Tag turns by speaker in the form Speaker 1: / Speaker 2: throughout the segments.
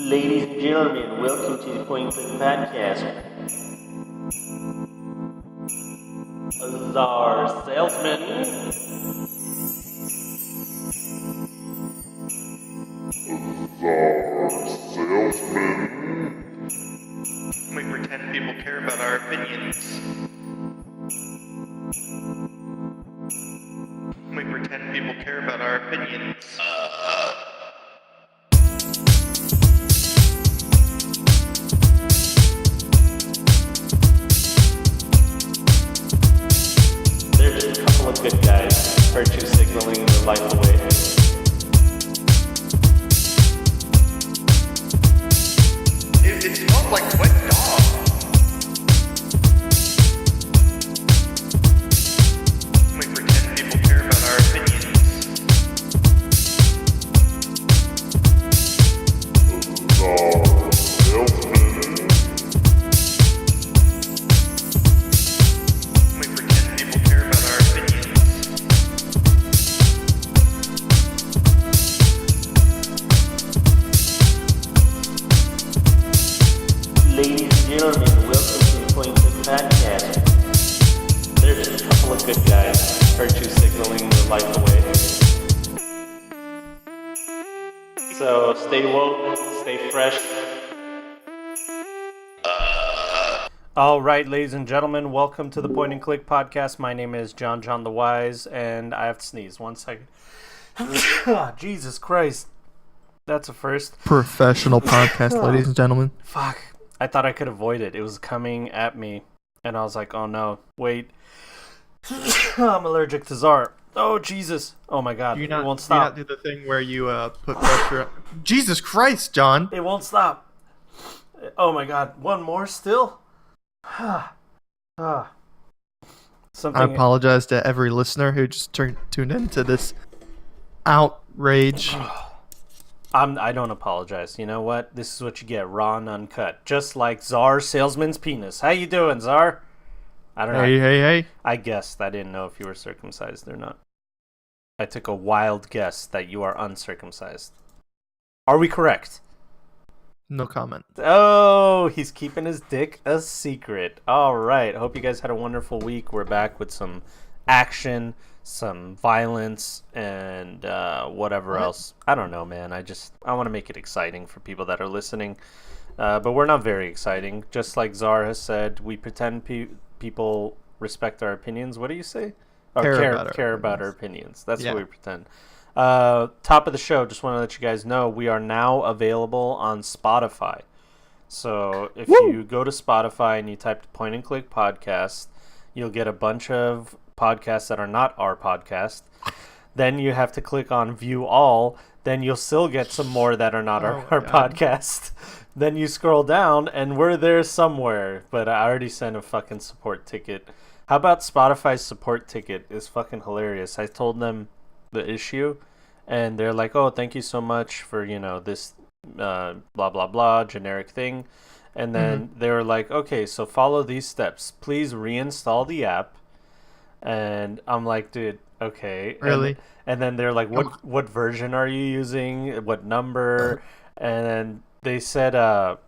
Speaker 1: Ladies and gentlemen, welcome to the Point Click Podcast. Our salesman.
Speaker 2: We pretend people care about our opinions. We pretend people care about our opinions.
Speaker 1: There's just a couple of good guys, virtue signaling their life away.
Speaker 2: It smells like wet dog. We pretend people care about our opinions. We pretend people care about our opinions.
Speaker 1: Ladies and gentlemen, welcome to the Point Click Podcast. There's just a couple of good guys, virtue signaling their life away. So stay woke, stay fresh. All right, ladies and gentlemen, welcome to the Point and Click Podcast. My name is John the Wise, and I have to sneeze. 1 second. Jesus Christ. That's a first.
Speaker 3: Professional podcast, ladies and gentlemen.
Speaker 1: Fuck. I thought I could avoid it. It was coming at me, and I was like, oh no, wait. I'm allergic to Czar. Oh, Jesus. Oh my God. It won't stop.
Speaker 3: Do you not do the thing where you put pressure? Jesus Christ, John.
Speaker 1: It won't stop. Oh my God. One more still? Something.
Speaker 3: I apologize to every listener who just tuned into this outrage.
Speaker 1: I don't apologize. You know what? This is what you get, raw and uncut. Just like Czar Salesman's penis. How you doing, Czar? I don't know.
Speaker 3: Hey.
Speaker 1: I guessed. I didn't know if you were circumcised or not. I took a wild guess that you are uncircumcised. Are we correct?
Speaker 3: No comment.
Speaker 1: Oh, he's keeping his dick a secret. All right. Hope you guys had a wonderful week. We're back with some action, some violence, and whatever else. I don't know, man. I want to make it exciting for people that are listening. But we're not very exciting. Just like Czar has said, we pretend people respect our opinions. What do you say? Care about our opinions. That's what we pretend. Top of the show, just want to let you guys know we are now available on Spotify. So if you go to Spotify and you type the Point and Click Podcast, you'll get a bunch of podcasts that are not our podcast. Then you have to click on View All. Then you'll still get some more that are not our podcast. Then you scroll down and we're there somewhere. But I already sent a fucking support ticket. How about Spotify's support ticket is fucking hilarious. I told them the issue and they're like, oh, thank you so much for, this blah, blah, blah, generic thing. And then they were like, okay, so follow these steps. Please reinstall the app. And I'm like, dude, okay.
Speaker 3: Really?
Speaker 1: And then they're like, what version are you using? What number? And then they said a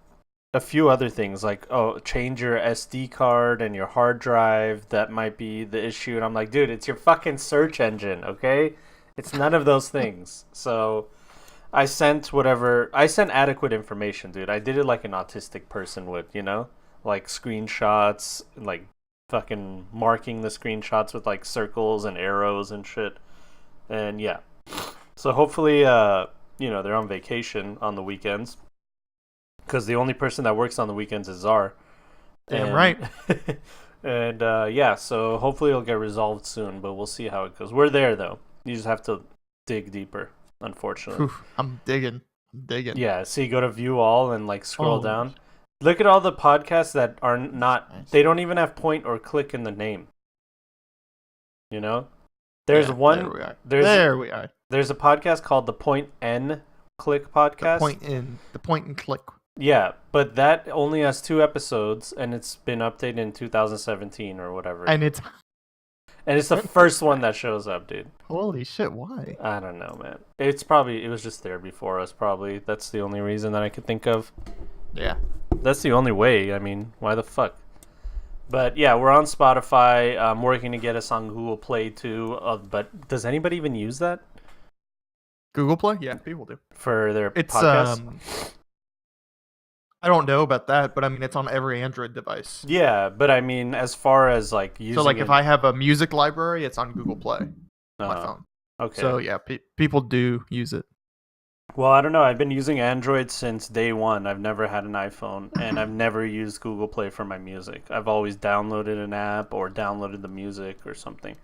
Speaker 1: few other things like, oh, change your SD card and your hard drive. That might be the issue. And I'm like, dude, it's your fucking search engine, okay? It's none of those things. So I sent adequate information, dude. I did it like an autistic person would, like screenshots, like fucking marking the screenshots with like circles and arrows and shit. And yeah. So hopefully, they're on vacation on the weekends. Because the only person that works on the weekends is Czar.
Speaker 3: Damn right.
Speaker 1: And so hopefully it'll get resolved soon, but we'll see how it goes. We're there though. You just have to dig deeper, unfortunately.
Speaker 3: Oof, I'm digging.
Speaker 1: Yeah, so you go to View All and like scroll down. Look at all the podcasts that are not, they don't even have point or click in the name. There's one.
Speaker 3: There we are.
Speaker 1: There's a podcast called the Point N Click Podcast.
Speaker 3: The point and click.
Speaker 1: Yeah, but that only has 2 episodes, and it's been updated in 2017 or whatever.
Speaker 3: And
Speaker 1: And it's the first one that shows up, dude.
Speaker 3: Holy shit! Why?
Speaker 1: I don't know, man. It was just there before us, probably. That's the only reason that I could think of.
Speaker 3: Yeah.
Speaker 1: That's the only way. I mean, why the fuck? But yeah, we're on Spotify. I'm working to get us on Google Play too. But does anybody even use that
Speaker 3: Google Play? Yeah, people do.
Speaker 1: for their
Speaker 3: It's
Speaker 1: podcasts?
Speaker 3: I don't know about that, but I mean, it's on every Android device.
Speaker 1: Yeah, but I mean, as far as like using
Speaker 3: So, like,
Speaker 1: it,
Speaker 3: if I have a music library, it's on Google Play on my phone.
Speaker 1: Okay.
Speaker 3: So, yeah, people do use it.
Speaker 1: Well, I don't know. I've been using Android since day one. I've never had an iPhone, and I've never used Google Play for my music. I've always downloaded an app or downloaded the music or something,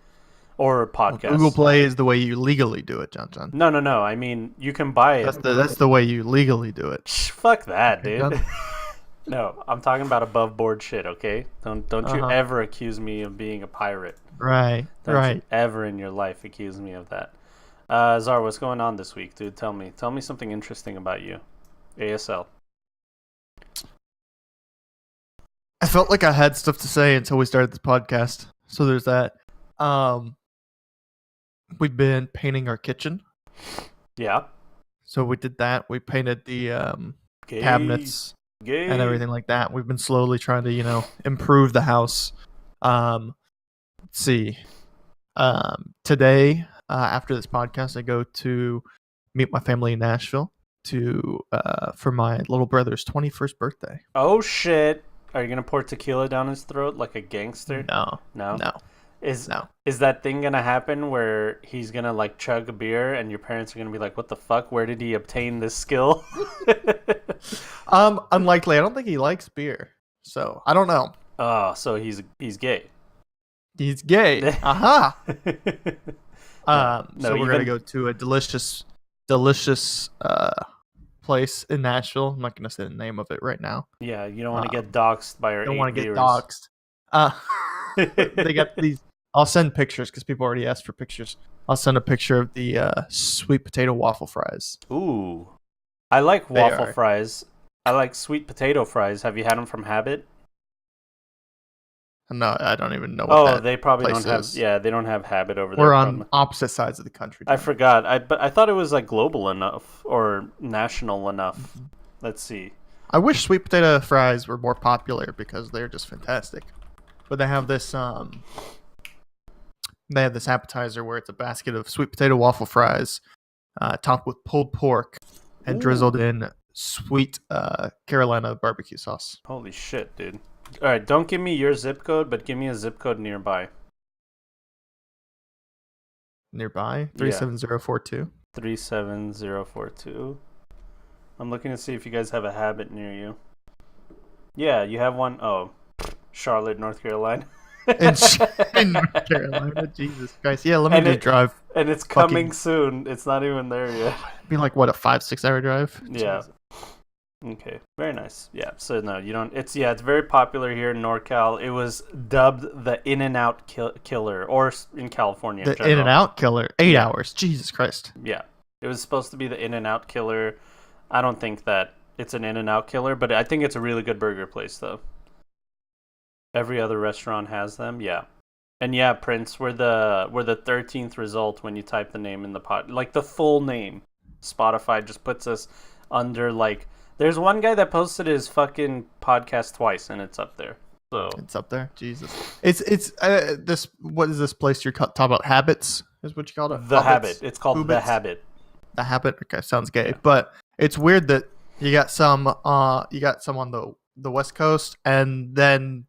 Speaker 1: or podcasts.
Speaker 3: Google Play is the way you legally do it, John.
Speaker 1: No. I mean, you can buy it.
Speaker 3: That's the way you legally do it.
Speaker 1: Fuck that, dude.
Speaker 3: John?
Speaker 1: No, I'm talking about above board shit. Okay, don't you ever accuse me of being a pirate.
Speaker 3: Right.
Speaker 1: Don't you ever in your life accuse me of that. Czar, what's going on this week, dude? Tell me something interesting about you. ASL.
Speaker 3: I felt like I had stuff to say until we started this podcast. So there's that. We've been painting our kitchen.
Speaker 1: Yeah.
Speaker 3: So we did that. We painted the
Speaker 1: Gay.
Speaker 3: cabinets
Speaker 1: Gay.
Speaker 3: and everything like that. We've been slowly trying to, improve the house. Let's see. Today, after this podcast, I go to meet my family in Nashville for my little brother's 21st birthday.
Speaker 1: Oh shit! Are you gonna pour tequila down his throat like a gangster?
Speaker 3: No.
Speaker 1: Is that thing gonna happen where he's gonna like chug a beer and your parents are gonna be like, "What the fuck? Where did he obtain this skill?"
Speaker 3: Unlikely. I don't think he likes beer, so I don't know.
Speaker 1: Oh, so he's gay.
Speaker 3: He's gay. Aha.
Speaker 1: No,
Speaker 3: so we're gonna go to a delicious place in Nashville. I'm not gonna say the name of it right now.
Speaker 1: Yeah, you don't want to get doxxed by our.
Speaker 3: Don't
Speaker 1: want to
Speaker 3: get doxxed. They got these. I'll send pictures because people already asked for pictures. I'll send a picture of the sweet potato waffle fries.
Speaker 1: Ooh, I like waffle fries. I like sweet potato fries. Have you had them from Habit?
Speaker 3: No, I don't even know what
Speaker 1: they probably don't have.
Speaker 3: Is.
Speaker 1: Yeah, they don't have Habit over there.
Speaker 3: We're on opposite sides of the country.
Speaker 1: I forgot. But I thought it was like global enough or national enough. Mm-hmm. Let's see.
Speaker 3: I wish sweet potato fries were more popular because they're just fantastic. But they have this appetizer where it's a basket of sweet potato waffle fries, topped with pulled pork and drizzled in sweet Carolina barbecue sauce.
Speaker 1: Holy shit, dude. All right, don't give me your zip code, but give me a zip code nearby.
Speaker 3: Nearby? 37042.
Speaker 1: 37042. I'm looking to see if you guys have a Habit near you. Yeah, you have one. Oh, Charlotte, North Carolina.
Speaker 3: in North Carolina, Jesus Christ. Yeah, let me drive.
Speaker 1: And it's coming soon. It's not even there yet.
Speaker 3: It'd be like, what, a 5-6 hour drive?
Speaker 1: Yeah. Jeez. Okay, very nice. Yeah, so no, you don't. It's very popular here in NorCal. It was dubbed the In-N-Out Killer, or in California.
Speaker 3: The In-N-Out Killer, 8 hours. Jesus Christ.
Speaker 1: Yeah, it was supposed to be the In-N-Out Killer. I don't think that it's an In-N-Out Killer, but I think it's a really good burger place, though. Every other restaurant has them. Yeah, and yeah, Prince, we're the 13th result when you type the name in the pod, like the full name. Spotify just puts us under like. There's one guy that posted his fucking podcast twice, and it's up there. So
Speaker 3: it's up there. Jesus, it's this. What is this place you're talking about? Habits is what you call it.
Speaker 1: The Habit. It's called The Habit.
Speaker 3: The Habit. Okay, sounds gay, yeah. But it's weird that you got some on the West Coast, and then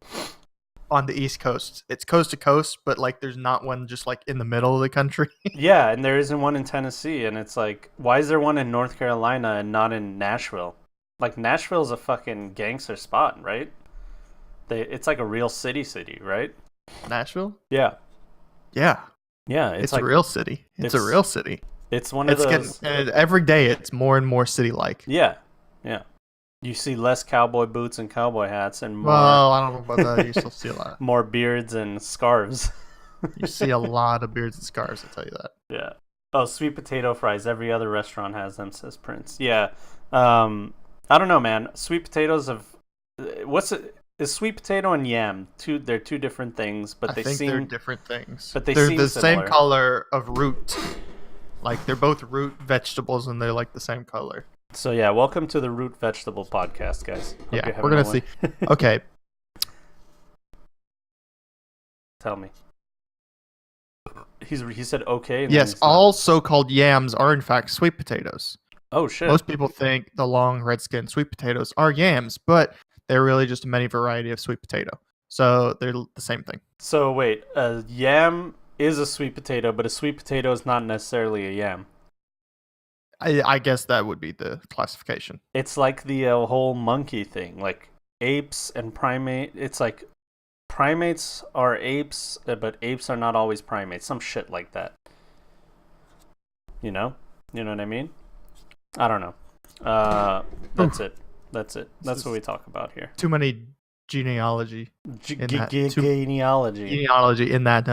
Speaker 3: on the East Coast, it's coast to coast, but like there's not one just like in the middle of the country.
Speaker 1: Yeah, and there isn't one in Tennessee, and it's like, why is there one in North Carolina and not in Nashville? Like, Nashville's a fucking gangster spot, right? It's like a real city, right?
Speaker 3: Nashville?
Speaker 1: Yeah.
Speaker 3: Yeah.
Speaker 1: Yeah,
Speaker 3: it's like, a real city. It's a real city.
Speaker 1: It's one of those...
Speaker 3: every day, it's more and more city-like.
Speaker 1: Yeah. Yeah. You see less cowboy boots and cowboy hats and more...
Speaker 3: Well, I don't know about that. You still see a lot.
Speaker 1: More beards and scarves.
Speaker 3: You see a lot of beards and scarves, I'll tell you that.
Speaker 1: Yeah. Oh, sweet potato fries. Every other restaurant has them, says Prince. Yeah. I don't know, man. Sweet potatoes have... is sweet potato and yam they're two different things, but
Speaker 3: I
Speaker 1: they
Speaker 3: think
Speaker 1: seem
Speaker 3: they're different things.
Speaker 1: but they
Speaker 3: They're
Speaker 1: seem
Speaker 3: the
Speaker 1: similar.
Speaker 3: same color of root. Like they're both root vegetables, and they're like the same color.
Speaker 1: So yeah, welcome to the Root Vegetable Podcast, guys. Hope
Speaker 3: Yeah,
Speaker 1: you're
Speaker 3: we're
Speaker 1: having
Speaker 3: gonna
Speaker 1: a
Speaker 3: see.
Speaker 1: win-
Speaker 3: Okay,
Speaker 1: Tell me. He said okay. And then
Speaker 3: yes,
Speaker 1: he's not.
Speaker 3: all so-called yams are in fact sweet potatoes.
Speaker 1: Oh shit.
Speaker 3: Most people think the long red-skinned sweet potatoes are yams, but they're really just a many variety of sweet potato. So they're the same thing.
Speaker 1: So wait, a yam is a sweet potato, but a sweet potato is not necessarily a yam.
Speaker 3: I guess that would be the classification.
Speaker 1: It's like the whole monkey thing, like apes and primate. It's like primates are apes, but apes are not always primates. Some shit like that. You know what I mean? I don't know. That's it. That's what we talk about here.
Speaker 3: Too many genealogy
Speaker 1: Genealogy.
Speaker 3: genealogy in that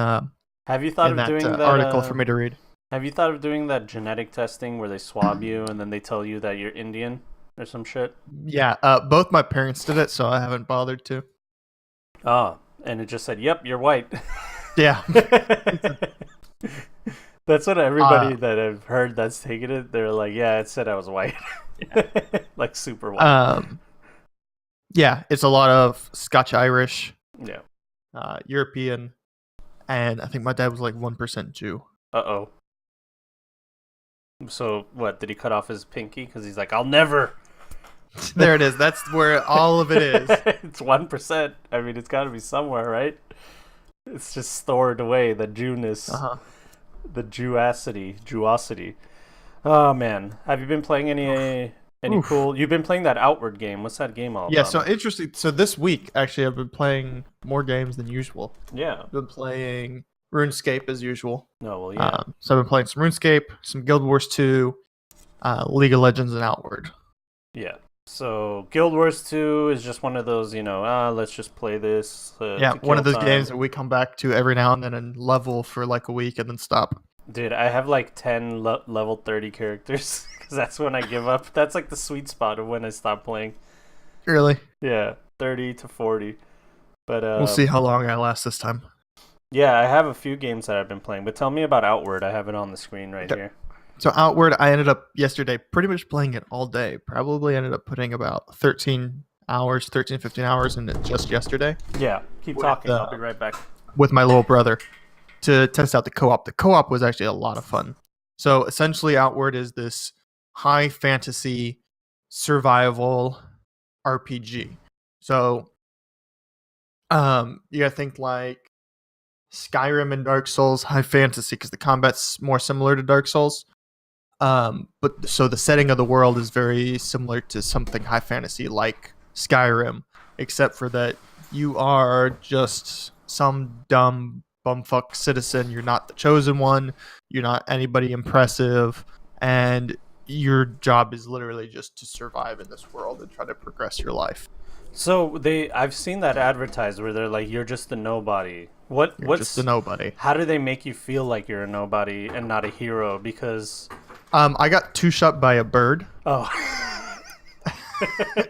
Speaker 1: Have you thought of doing that
Speaker 3: article for me to read.
Speaker 1: Have you thought of doing that genetic testing where they swab you and then they tell you that you're Indian or some shit?
Speaker 3: Yeah, both my parents did it, so I haven't bothered to.
Speaker 1: Oh, and it just said, "Yep, you're white."
Speaker 3: Yeah.
Speaker 1: That's what everybody that I've heard that's taken it. They're like, "Yeah, it said I was white." Like super white.
Speaker 3: Yeah, it's a lot of Scotch Irish,
Speaker 1: Yeah.
Speaker 3: European, and I think my dad was like 1% Jew.
Speaker 1: Uh-oh. So, what, did he cut off his pinky? Because he's like, I'll never.
Speaker 3: There it is. That's where all of it is.
Speaker 1: It's 1%. I mean, it's got to be somewhere, right? It's just stored away, the Jewness.
Speaker 3: Uh-huh.
Speaker 1: The Jewosity. Oh, man. Have you been playing any cool... You've been playing that Outward game. What's that game all about?
Speaker 3: Yeah, so interesting. So this week, actually, I've been playing more games than usual.
Speaker 1: Yeah.
Speaker 3: I've been playing RuneScape as usual.
Speaker 1: No, well, yeah.
Speaker 3: So I've been playing some RuneScape, some Guild Wars 2, League of Legends, and Outward.
Speaker 1: Yeah. So Guild Wars 2 is just one of those, let's just play this.
Speaker 3: Yeah, one of those games that we come back to every now and then and level for like a week and then stop.
Speaker 1: Dude, I have like 10 level 30 characters because that's when I give up. That's like the sweet spot of when I stop playing.
Speaker 3: Really?
Speaker 1: Yeah, 30 to 40. But
Speaker 3: we'll see how long I last this time.
Speaker 1: Yeah, I have a few games that I've been playing, but tell me about Outward. I have it on the screen right here.
Speaker 3: So Outward, I ended up yesterday pretty much playing it all day. Probably ended up putting about 15 hours in it just yesterday.
Speaker 1: Yeah, keep talking. I'll be right back.
Speaker 3: With my little brother to test out the co-op. The co-op was actually a lot of fun. So essentially Outward is this high fantasy survival RPG. So you gotta think like Skyrim and Dark Souls, high fantasy, because the combat's more similar to Dark Souls. But so the setting of the world is very similar to something high fantasy like Skyrim, except for that you are just some dumb bumfuck citizen. You're not the chosen one. You're not anybody impressive, and your job is literally just to survive in this world and try to progress your life.
Speaker 1: So I've seen that advertised where they're like, "You're just a nobody." What's
Speaker 3: just a nobody?
Speaker 1: How do they make you feel like you're a nobody and not a hero? Because
Speaker 3: I got two shot by a bird.
Speaker 1: Oh.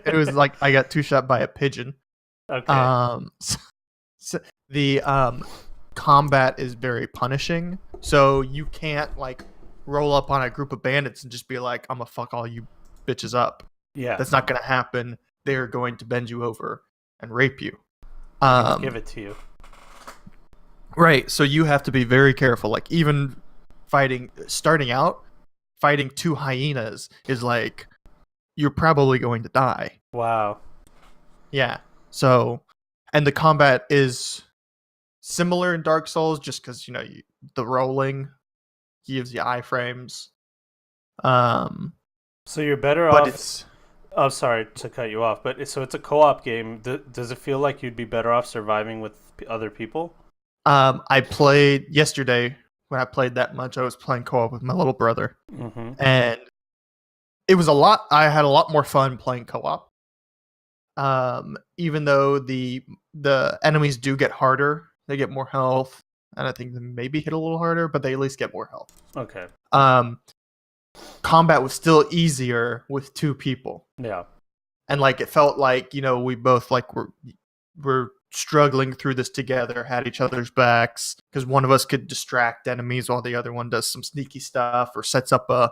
Speaker 3: It was like I got two shot by a pigeon.
Speaker 1: Okay.
Speaker 3: So the combat is very punishing. So you can't like roll up on a group of bandits and just be like, "I'm gonna fuck all you bitches up."
Speaker 1: Yeah.
Speaker 3: That's not gonna happen. They're going to bend you over and rape you.
Speaker 1: Give it to you.
Speaker 3: Right. So you have to be very careful. Like even starting out, fighting two hyenas is like you're probably going to die.
Speaker 1: Wow.
Speaker 3: Yeah. So, and the combat is similar in Dark Souls, just because the rolling gives you iframes.
Speaker 1: So you're better
Speaker 3: but
Speaker 1: off.
Speaker 3: it's
Speaker 1: Oh, sorry to cut you off, but so it's a co-op game. Does it feel like you'd be better off surviving with other people?
Speaker 3: I played yesterday. When I played that much, I was playing co-op with my little brother, and it was a lot. I had a lot more fun playing co-op. Even though the enemies do get harder, they get more health, and I think they maybe hit a little harder, but they at least get more health.
Speaker 1: Okay.
Speaker 3: Combat was still easier with two people.
Speaker 1: Yeah.
Speaker 3: And like it felt like we both like were we're struggling through this together, had each other's backs, because one of us could distract enemies while the other one does some sneaky stuff or sets up a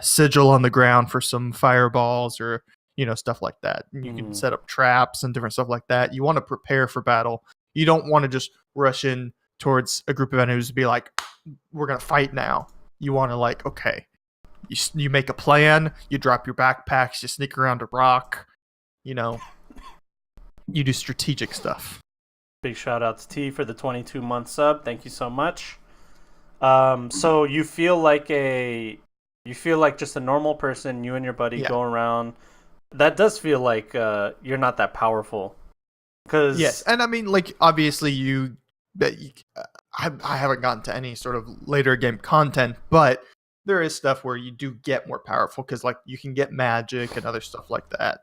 Speaker 3: sigil on the ground for some fireballs or stuff like that. And you can set up traps and different stuff like that. You want to prepare for battle. You don't want to just rush in towards a group of enemies and be like, we're gonna fight now. You want to okay, you make a plan, you drop your backpacks, you sneak around a rock, you do strategic stuff.
Speaker 1: Big shout out to T for the 22-month sub. Thank you so much. So you feel like just a normal person, you and your buddy go around. That does feel like you're not that powerful.
Speaker 3: Yes, and I mean, obviously I haven't gotten to any sort of later game content, but there is stuff where you do get more powerful because you can get magic and other stuff like that,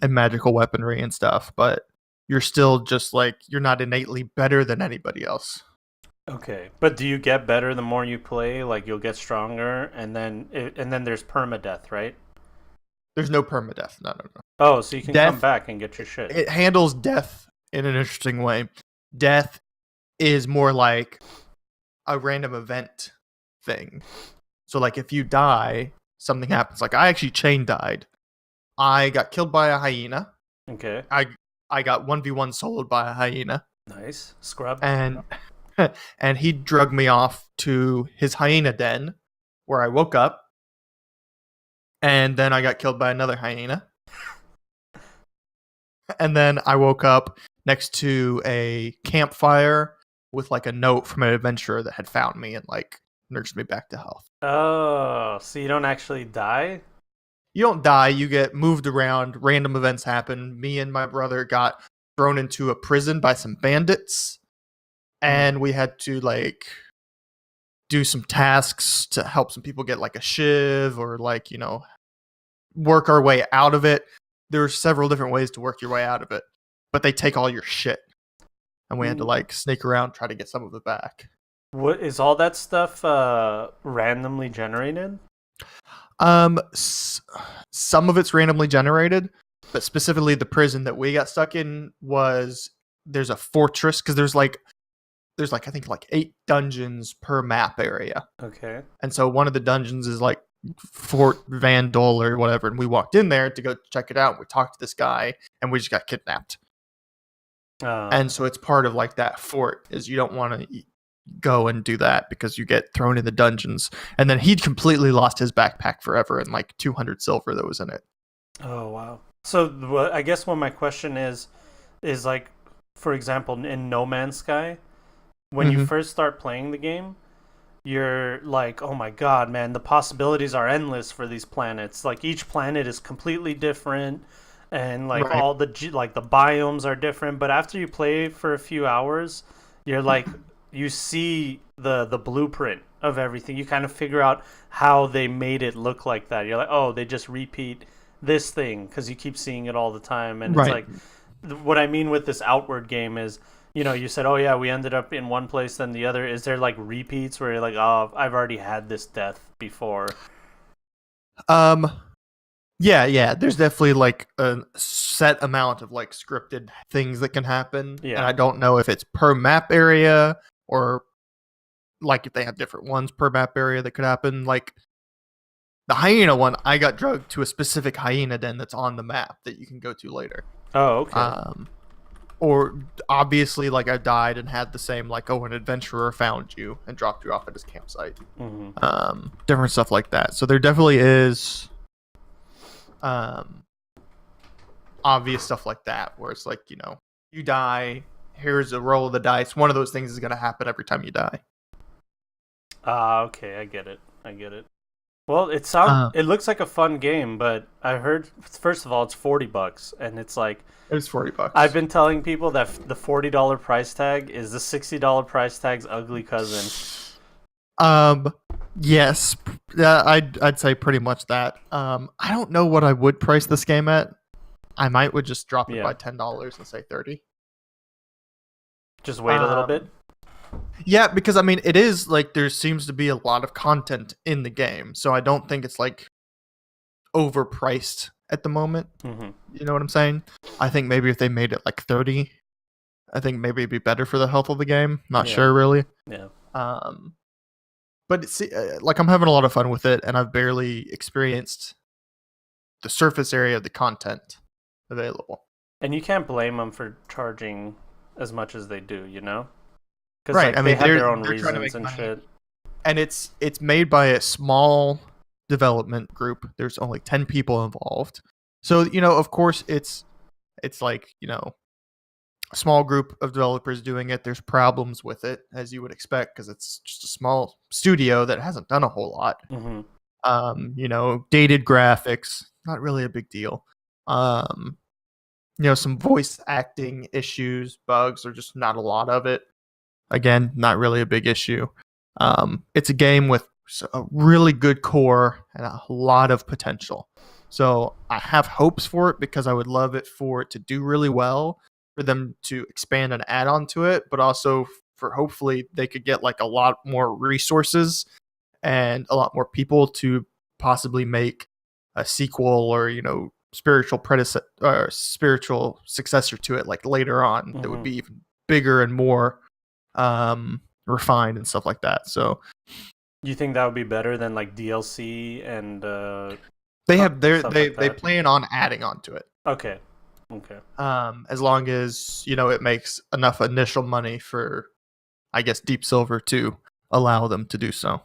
Speaker 3: and magical weaponry and stuff, but you're still just you're not innately better than anybody else.
Speaker 1: Okay, but do you get better the more you play? You'll get stronger, and then there's permadeath, right?
Speaker 3: There's no permadeath. No.
Speaker 1: Oh, so you can come back and get your shit.
Speaker 3: It handles death in an interesting way. Death is more like a random event thing. So if you die, something happens. I actually chain died. I got killed by a hyena.
Speaker 1: Okay.
Speaker 3: I got 1v1 soloed by a hyena.
Speaker 1: Nice. Scrub.
Speaker 3: And he drugged me off to his hyena den where I woke up. And then I got killed by another hyena. And then I woke up next to a campfire with a note from an adventurer that had found me and nursed me back to health.
Speaker 1: Oh, so you don't actually die?
Speaker 3: You don't die, you get moved around, random events happen. Me and my brother got thrown into a prison by some bandits, and we had to do some tasks to help some people get a shiv or work our way out of it. There are several different ways to work your way out of it, but they take all your shit, and we had to sneak around, try to get some of it back.
Speaker 1: What is all that stuff randomly generated?
Speaker 3: Some of it's randomly generated, but specifically the prison that we got stuck in there's a fortress, because there's I think 8 dungeons per map area.
Speaker 1: Okay. And
Speaker 3: so one of the dungeons is Fort Vandal or whatever, and we walked in there to go check it out, and we talked to this guy, and we just got kidnapped. And so it's part of that fort is you don't want to go and do that because you get thrown in the dungeons. And then he'd completely lost his backpack forever and 200 silver that was in it.
Speaker 1: Oh wow. So I guess what my question is for example, in No Man's Sky, when you first start playing the game, you're oh my god, man, the possibilities are endless for these planets. Each planet is completely different, and
Speaker 3: right.
Speaker 1: all the the biomes are different. But after you play for a few hours, you're you see the blueprint of everything. You kind of figure out how they made it look like that. You're oh, they just repeat this thing because you keep seeing it all the time. And
Speaker 3: right.
Speaker 1: It's what I mean with this outward game is, you said, oh yeah, we ended up in one place then the other. Is there repeats where you're oh, I've already had this death before?
Speaker 3: Yeah. There's definitely a set amount of scripted things that can happen.
Speaker 1: Yeah.
Speaker 3: And I don't know if it's per map area or if they have different ones per map area that could happen. The hyena one, I got drugged to a specific hyena den that's on the map that you can go to later.
Speaker 1: Oh, okay.
Speaker 3: Or obviously, I died and had the same, an adventurer found you and dropped you off at his campsite.
Speaker 1: Mm-hmm.
Speaker 3: Different stuff like that. So there definitely is, obvious stuff like that, where it's you die, here's a roll of the dice. One of those things is going to happen every time you die.
Speaker 1: Okay, I get it. Well, it looks like a fun game, but I heard, first of all, it's $40, and it's
Speaker 3: it's $40.
Speaker 1: I've been telling people that the $40 price tag is the $60 price tag's ugly cousin.
Speaker 3: Yes, I'd say pretty much that. I don't know what I would price this game at. I would just drop it by $10 and say $30.
Speaker 1: Just wait a little bit.
Speaker 3: Yeah, because it is there seems to be a lot of content in the game, so I don't think it's overpriced at the moment.
Speaker 1: Mm-hmm.
Speaker 3: You know what I'm saying? I think maybe if they made it like 30, I think maybe it'd be better for the health of the game. Not
Speaker 1: Yeah.
Speaker 3: sure really.
Speaker 1: Yeah.
Speaker 3: But it's, like I'm having a lot of fun with it, and I've barely experienced the surface area of the content available.
Speaker 1: And you can't blame them for charging as much as they do, you know? Because
Speaker 3: Right,
Speaker 1: like,
Speaker 3: I
Speaker 1: they
Speaker 3: mean,
Speaker 1: have their own
Speaker 3: they're trying to
Speaker 1: reasons
Speaker 3: make
Speaker 1: and
Speaker 3: money.
Speaker 1: shit.
Speaker 3: And it's made by a small development group. There's only 10 people involved. So, of course it's like, a small group of developers doing it. There's problems with it, as you would expect, because it's just a small studio that hasn't done a whole lot.
Speaker 1: Mm-hmm.
Speaker 3: Dated graphics, not really a big deal. Some voice acting issues, bugs, or just not a lot of it. Again, not really a big issue. It's a game with a really good core and a lot of potential. So I have hopes for it because I would love it for it to do really well, for them to expand and add on to it, but also for hopefully they could get like a lot more resources and a lot more people to possibly make a sequel or, spiritual successor to it, like later on, that would be even bigger and more refined and stuff like that. So
Speaker 1: you think that would be better than like DLC and
Speaker 3: they plan on adding on to it.
Speaker 1: Okay.
Speaker 3: As long as it makes enough initial money for, I guess, Deep Silver to allow them to do so.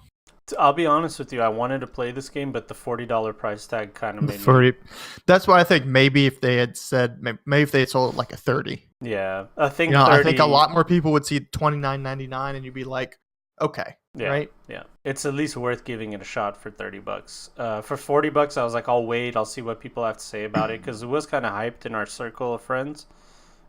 Speaker 1: I'll be honest with you, I wanted to play this game, but the $40 price tag kind of made me...
Speaker 3: That's why I think maybe if they had said, maybe if they had sold it like a 30.
Speaker 1: Yeah, I think
Speaker 3: 30,
Speaker 1: 30...
Speaker 3: I think a lot more people would see $29.99 and you'd be like, okay,
Speaker 1: yeah,
Speaker 3: right?
Speaker 1: Yeah, it's at least worth giving it a shot for $30. For $40, I was like, I'll wait, I'll see what people have to say about it, because it was kind of hyped in our circle of friends.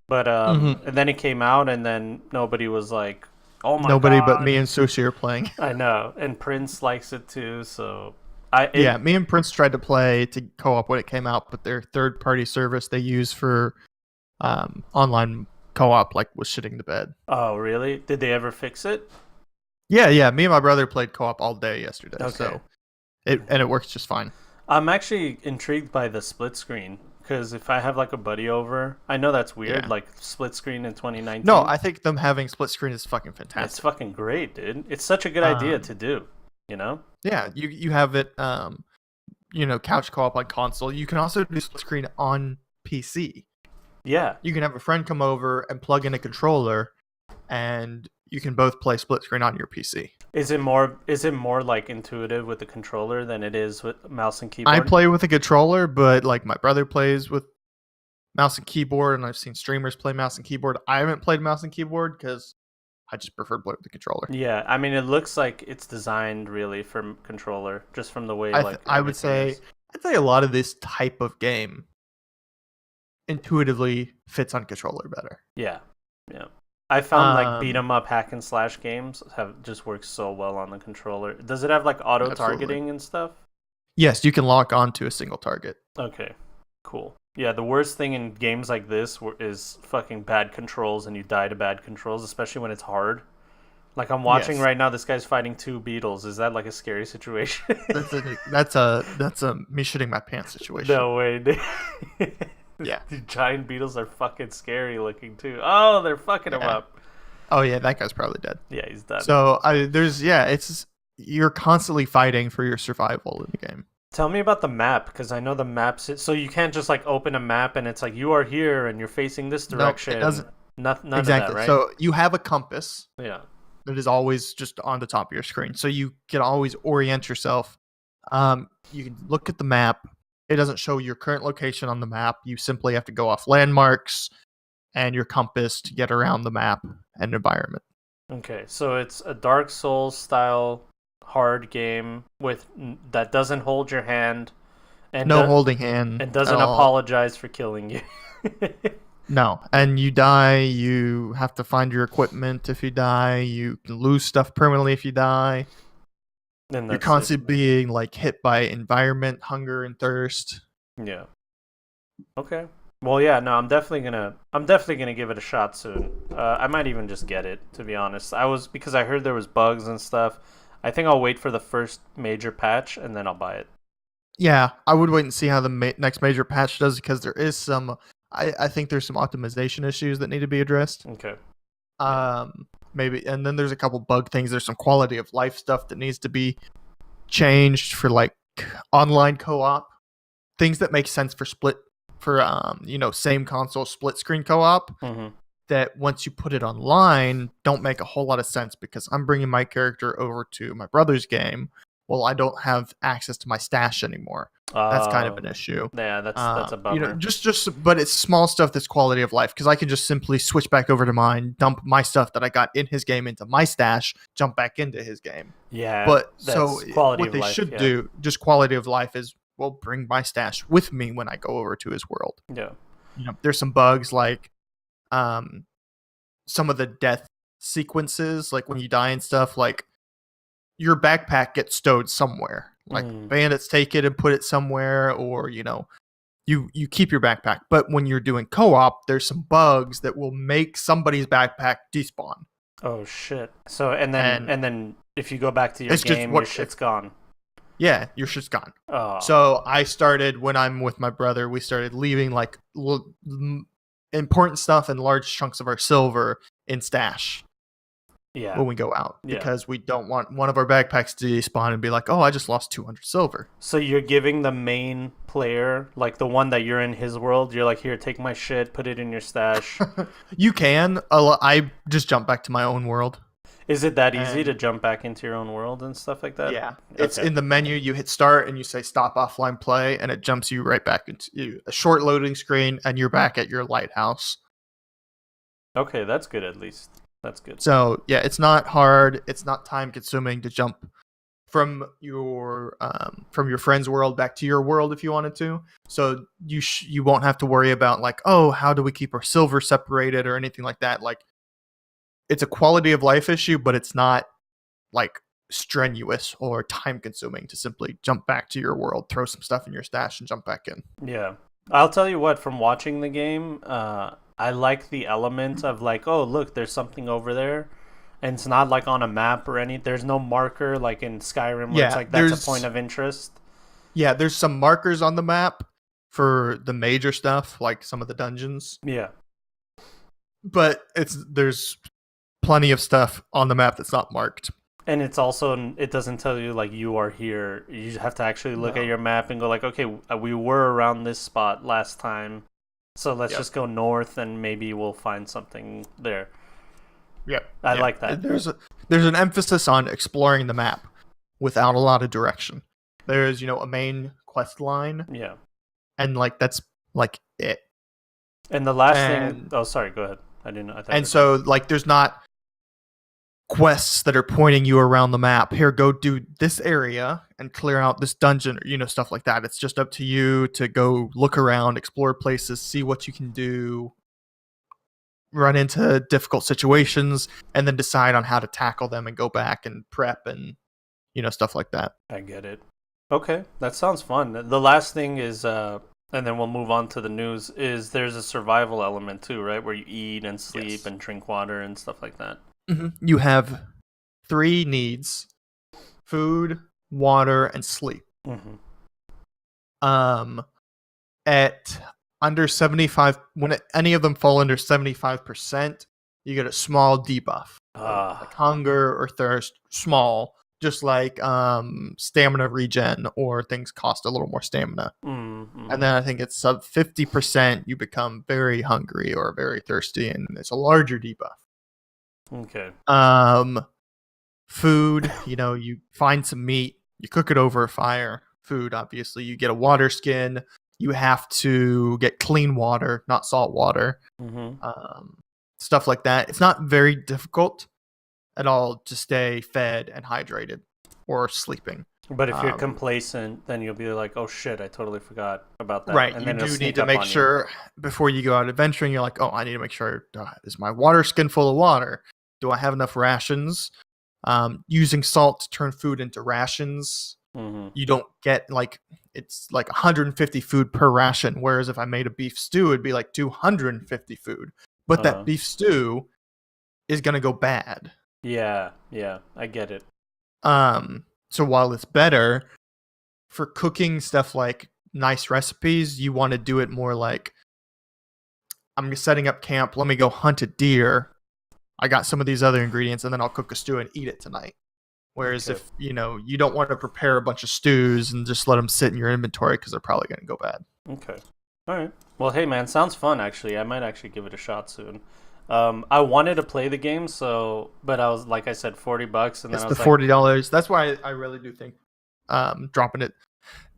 Speaker 1: But and then it came out, and then nobody was like, oh my god.
Speaker 3: Nobody but me and Sushi are playing.
Speaker 1: I know, and Prince likes it too, so... me
Speaker 3: and Prince tried to play to co-op when it came out, but their third-party service they use for online co-op was shitting the bed.
Speaker 1: Oh, really? Did they ever fix it?
Speaker 3: Yeah. Me and my brother played co-op all day yesterday,
Speaker 1: okay.
Speaker 3: So it works just fine.
Speaker 1: I'm actually intrigued by the split screen, because if I have like a buddy over, I know that's weird, like split screen in 2019.
Speaker 3: No, I think them having split screen is fucking fantastic.
Speaker 1: It's fucking great, dude. It's such a good idea to do,
Speaker 3: Yeah, you have it, couch co-op on console. You can also do split screen on PC.
Speaker 1: Yeah.
Speaker 3: You can have a friend come over and plug in a controller, and you can both play split screen on your PC.
Speaker 1: Is it more like intuitive with the controller than it is with mouse and keyboard?
Speaker 3: I play with a controller, but like my brother plays with mouse and keyboard, and I've seen streamers play mouse and keyboard. I haven't played mouse and keyboard because I just prefer to play with the controller.
Speaker 1: Yeah, I mean, it looks like it's designed really for controller, just from the way
Speaker 3: I'd say a lot of this type of game intuitively fits on controller better.
Speaker 1: Yeah. I found like beat 'em up hack and slash games have just worked so well on the controller. Does it have like auto targeting and stuff?
Speaker 3: Yes, you can lock onto a single target.
Speaker 1: Okay, cool. Yeah, the worst thing in games like this is fucking bad controls, and you die to bad controls, especially when it's hard. Like I'm watching right now, this guy's fighting two beetles. Is that like a scary situation?
Speaker 3: That's a me shitting my pants situation.
Speaker 1: No way, dude.
Speaker 3: Yeah.
Speaker 1: The giant beetles are fucking scary looking too. Oh, they're fucking him up.
Speaker 3: Oh yeah, that guy's probably dead.
Speaker 1: Yeah, he's dead.
Speaker 3: So you're constantly fighting for your survival in the game.
Speaker 1: Tell me about the map, because I know the maps. So you can't just like open a map and it's like you are here and you're facing this direction.
Speaker 3: No, it doesn't.
Speaker 1: None
Speaker 3: exactly.
Speaker 1: Of that, right?
Speaker 3: So you have a compass.
Speaker 1: Yeah.
Speaker 3: That is always just on the top of your screen, so you can always orient yourself. You can look at the map. It doesn't show your current location on the map. You simply have to go off landmarks and your compass to get around the map and environment.
Speaker 1: Okay, so it's a Dark Souls style hard game that doesn't hold your hand, and
Speaker 3: holding hand,
Speaker 1: and doesn't apologize for killing you.
Speaker 3: No, and you die, you have to find your equipment if you die, you can lose stuff permanently if you die. And you're constantly being like hit by environment, hunger, and thirst.
Speaker 1: Yeah. Okay. Well, yeah, no, I'm definitely gonna give it a shot soon. I might even just get it, to be honest. Because I heard there was bugs and stuff. I think I'll wait for the first major patch and then I'll buy it.
Speaker 3: Yeah, I would wait and see how the next major patch does, because there is some I think there's some optimization issues that need to be addressed.
Speaker 1: Okay.
Speaker 3: Maybe, and then there's a couple bug things. There's some quality of life stuff that needs to be changed for like online co-op, things that make sense for same console split screen co-op.
Speaker 1: Mm-hmm.
Speaker 3: That once you put it online, don't make a whole lot of sense because I'm bringing my character over to my brother's game. Well, I don't have access to my stash anymore. That's kind of an issue.
Speaker 1: Yeah, that's a bummer.
Speaker 3: But it's small stuff that's quality of life because I can just simply switch back over to mine, dump my stuff that I got in his game into my stash, jump back into his game.
Speaker 1: Yeah,
Speaker 3: but
Speaker 1: that's
Speaker 3: so
Speaker 1: quality
Speaker 3: what
Speaker 1: of
Speaker 3: they
Speaker 1: life,
Speaker 3: should
Speaker 1: yeah.
Speaker 3: do, just quality of life, is bring my stash with me when I go over to his world.
Speaker 1: Yeah.
Speaker 3: There's some bugs like some of the death sequences, like when you die and stuff, like your backpack gets stowed somewhere. Like bandits take it and put it somewhere, or you keep your backpack. But when you're doing co-op, there's some bugs that will make somebody's backpack despawn.
Speaker 1: Oh shit! So and then if you go back to your game, your shit's gone.
Speaker 3: Yeah, your shit's gone.
Speaker 1: Oh.
Speaker 3: So I started, when I'm with my brother, we started leaving like important stuff and large chunks of our silver in stash.
Speaker 1: Yeah.
Speaker 3: When we go out, because we don't want one of our backpacks to despawn and be like, oh, I just lost 200 silver.
Speaker 1: So you're giving the main player, like the one that you're in his world, you're like, here, take my shit, put it in your stash.
Speaker 3: You can. I just jump back to my own world.
Speaker 1: Is it that easy to jump back into your own world and stuff like that?
Speaker 3: Yeah. It's in the menu. You hit start and you say stop offline play, and it jumps you right back into a short loading screen, and you're back at your lighthouse.
Speaker 1: Okay, that's good at least. That's good.
Speaker 3: So, yeah, it's not hard. It's not time consuming to jump from your friend's world back to your world if you wanted to. So you won't have to worry about like, oh, how do we keep our silver separated or anything like that. Like, it's a quality of life issue, but it's not like strenuous or time consuming to simply jump back to your world, throw some stuff in your stash, and jump back in.
Speaker 1: Yeah. I'll tell you what, from watching the game, I like the element of like, oh, look, there's something over there. And it's not like on a map or anything. There's no marker like in Skyrim where it's like that's a point of interest.
Speaker 3: Yeah, there's some markers on the map for the major stuff, like some of the dungeons.
Speaker 1: Yeah.
Speaker 3: But there's plenty of stuff on the map that's not marked.
Speaker 1: And it's also, it doesn't tell you like you are here. You have to actually look at your map and go like, okay, we were around this spot last time. So let's just go north and maybe we'll find something there.
Speaker 3: Yep.
Speaker 1: I like that.
Speaker 3: There's an emphasis on exploring the map without a lot of direction. There's, a main quest line.
Speaker 1: Yeah.
Speaker 3: And like that's like it.
Speaker 1: And the last thing, oh sorry, go ahead. I didn't know.
Speaker 3: And so like there's not quests that are pointing you around the map. Here, go do this area and clear out this dungeon, or stuff like that. It's just up to you to go look around, explore places, see what you can do, run into difficult situations, and then decide on how to tackle them and go back and prep and stuff like that.
Speaker 1: I get it. Okay, that sounds fun. The last thing is and then we'll move on to the news, is there's a survival element too, right? Where you eat and sleep and drink water and stuff like that.
Speaker 3: Mm-hmm. You have 3 needs: food, water, and sleep.
Speaker 1: Mm-hmm.
Speaker 3: At under 75, when any of them fall under 75%, you get a small debuff. Like hunger or thirst, small. Just like stamina regen, or things cost a little more stamina.
Speaker 1: Mm-hmm.
Speaker 3: And then I think it's sub 50%, you become very hungry or very thirsty, and it's a larger debuff.
Speaker 1: Okay.
Speaker 3: Food, you find some meat, you cook it over a fire. Food, obviously, you get a water skin. You have to get clean water, not salt water.
Speaker 1: Mm-hmm.
Speaker 3: Stuff like that. It's not very difficult at all to stay fed and hydrated or sleeping.
Speaker 1: But if you're complacent, then you'll be like, oh shit, I totally forgot about that.
Speaker 3: Right.
Speaker 1: And
Speaker 3: You
Speaker 1: then
Speaker 3: do need to make sure before you go out adventuring, you're like, oh, I need to make sure, is my water skin full of water? Do I have enough rations? Using salt to turn food into rations.
Speaker 1: Mm-hmm.
Speaker 3: You don't get it's like 150 food per ration. Whereas if I made a beef stew, it'd be like 250 food. But that beef stew is going to go bad.
Speaker 1: Yeah, I get it.
Speaker 3: So while it's better for cooking stuff like nice recipes, you want to do it more like I'm setting up camp. Let me go hunt a deer. I got some of these other ingredients, and then I'll cook a stew and eat it tonight. Whereas
Speaker 1: Okay.
Speaker 3: if you don't want to prepare a bunch of stews and just let them sit in your inventory because they're probably going to go bad.
Speaker 1: Okay. All right. Well, hey, man, sounds fun. Actually, I might actually give it a shot soon. I wanted to play the game, but I was like I said, $40, and then
Speaker 3: It's
Speaker 1: I
Speaker 3: the
Speaker 1: was like,
Speaker 3: $40. That's why I really do think dropping it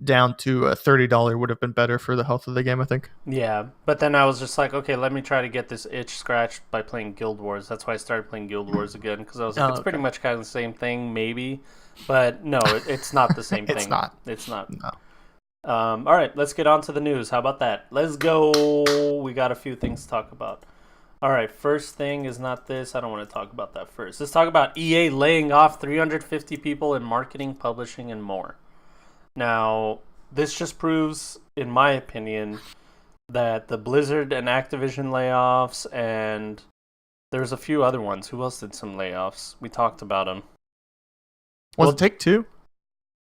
Speaker 3: down to a $30 would have been better for the health of the game. I think.
Speaker 1: yeah. But then I was just like, okay, let me try to get this itch scratched by playing Guild Wars. That's why I started playing Guild Wars again, because I was like,
Speaker 3: Oh,
Speaker 1: it's pretty
Speaker 3: okay.
Speaker 1: much kind of the same thing, maybe. But no, it's not the same thing.
Speaker 3: It's not.
Speaker 1: It's not.
Speaker 3: No.
Speaker 1: All right, let's get on to the news. How about that? Let's go. We got a few things to talk about. All right, first thing is not this. I don't want to talk about that first. Let's talk about EA laying off 350 people in marketing, publishing, and more. Now, this just proves, in my opinion, that the Blizzard and Activision layoffs, and there's a few other ones. Who else did some layoffs? We talked about them.
Speaker 3: Was
Speaker 1: Well,
Speaker 3: it Take-Two?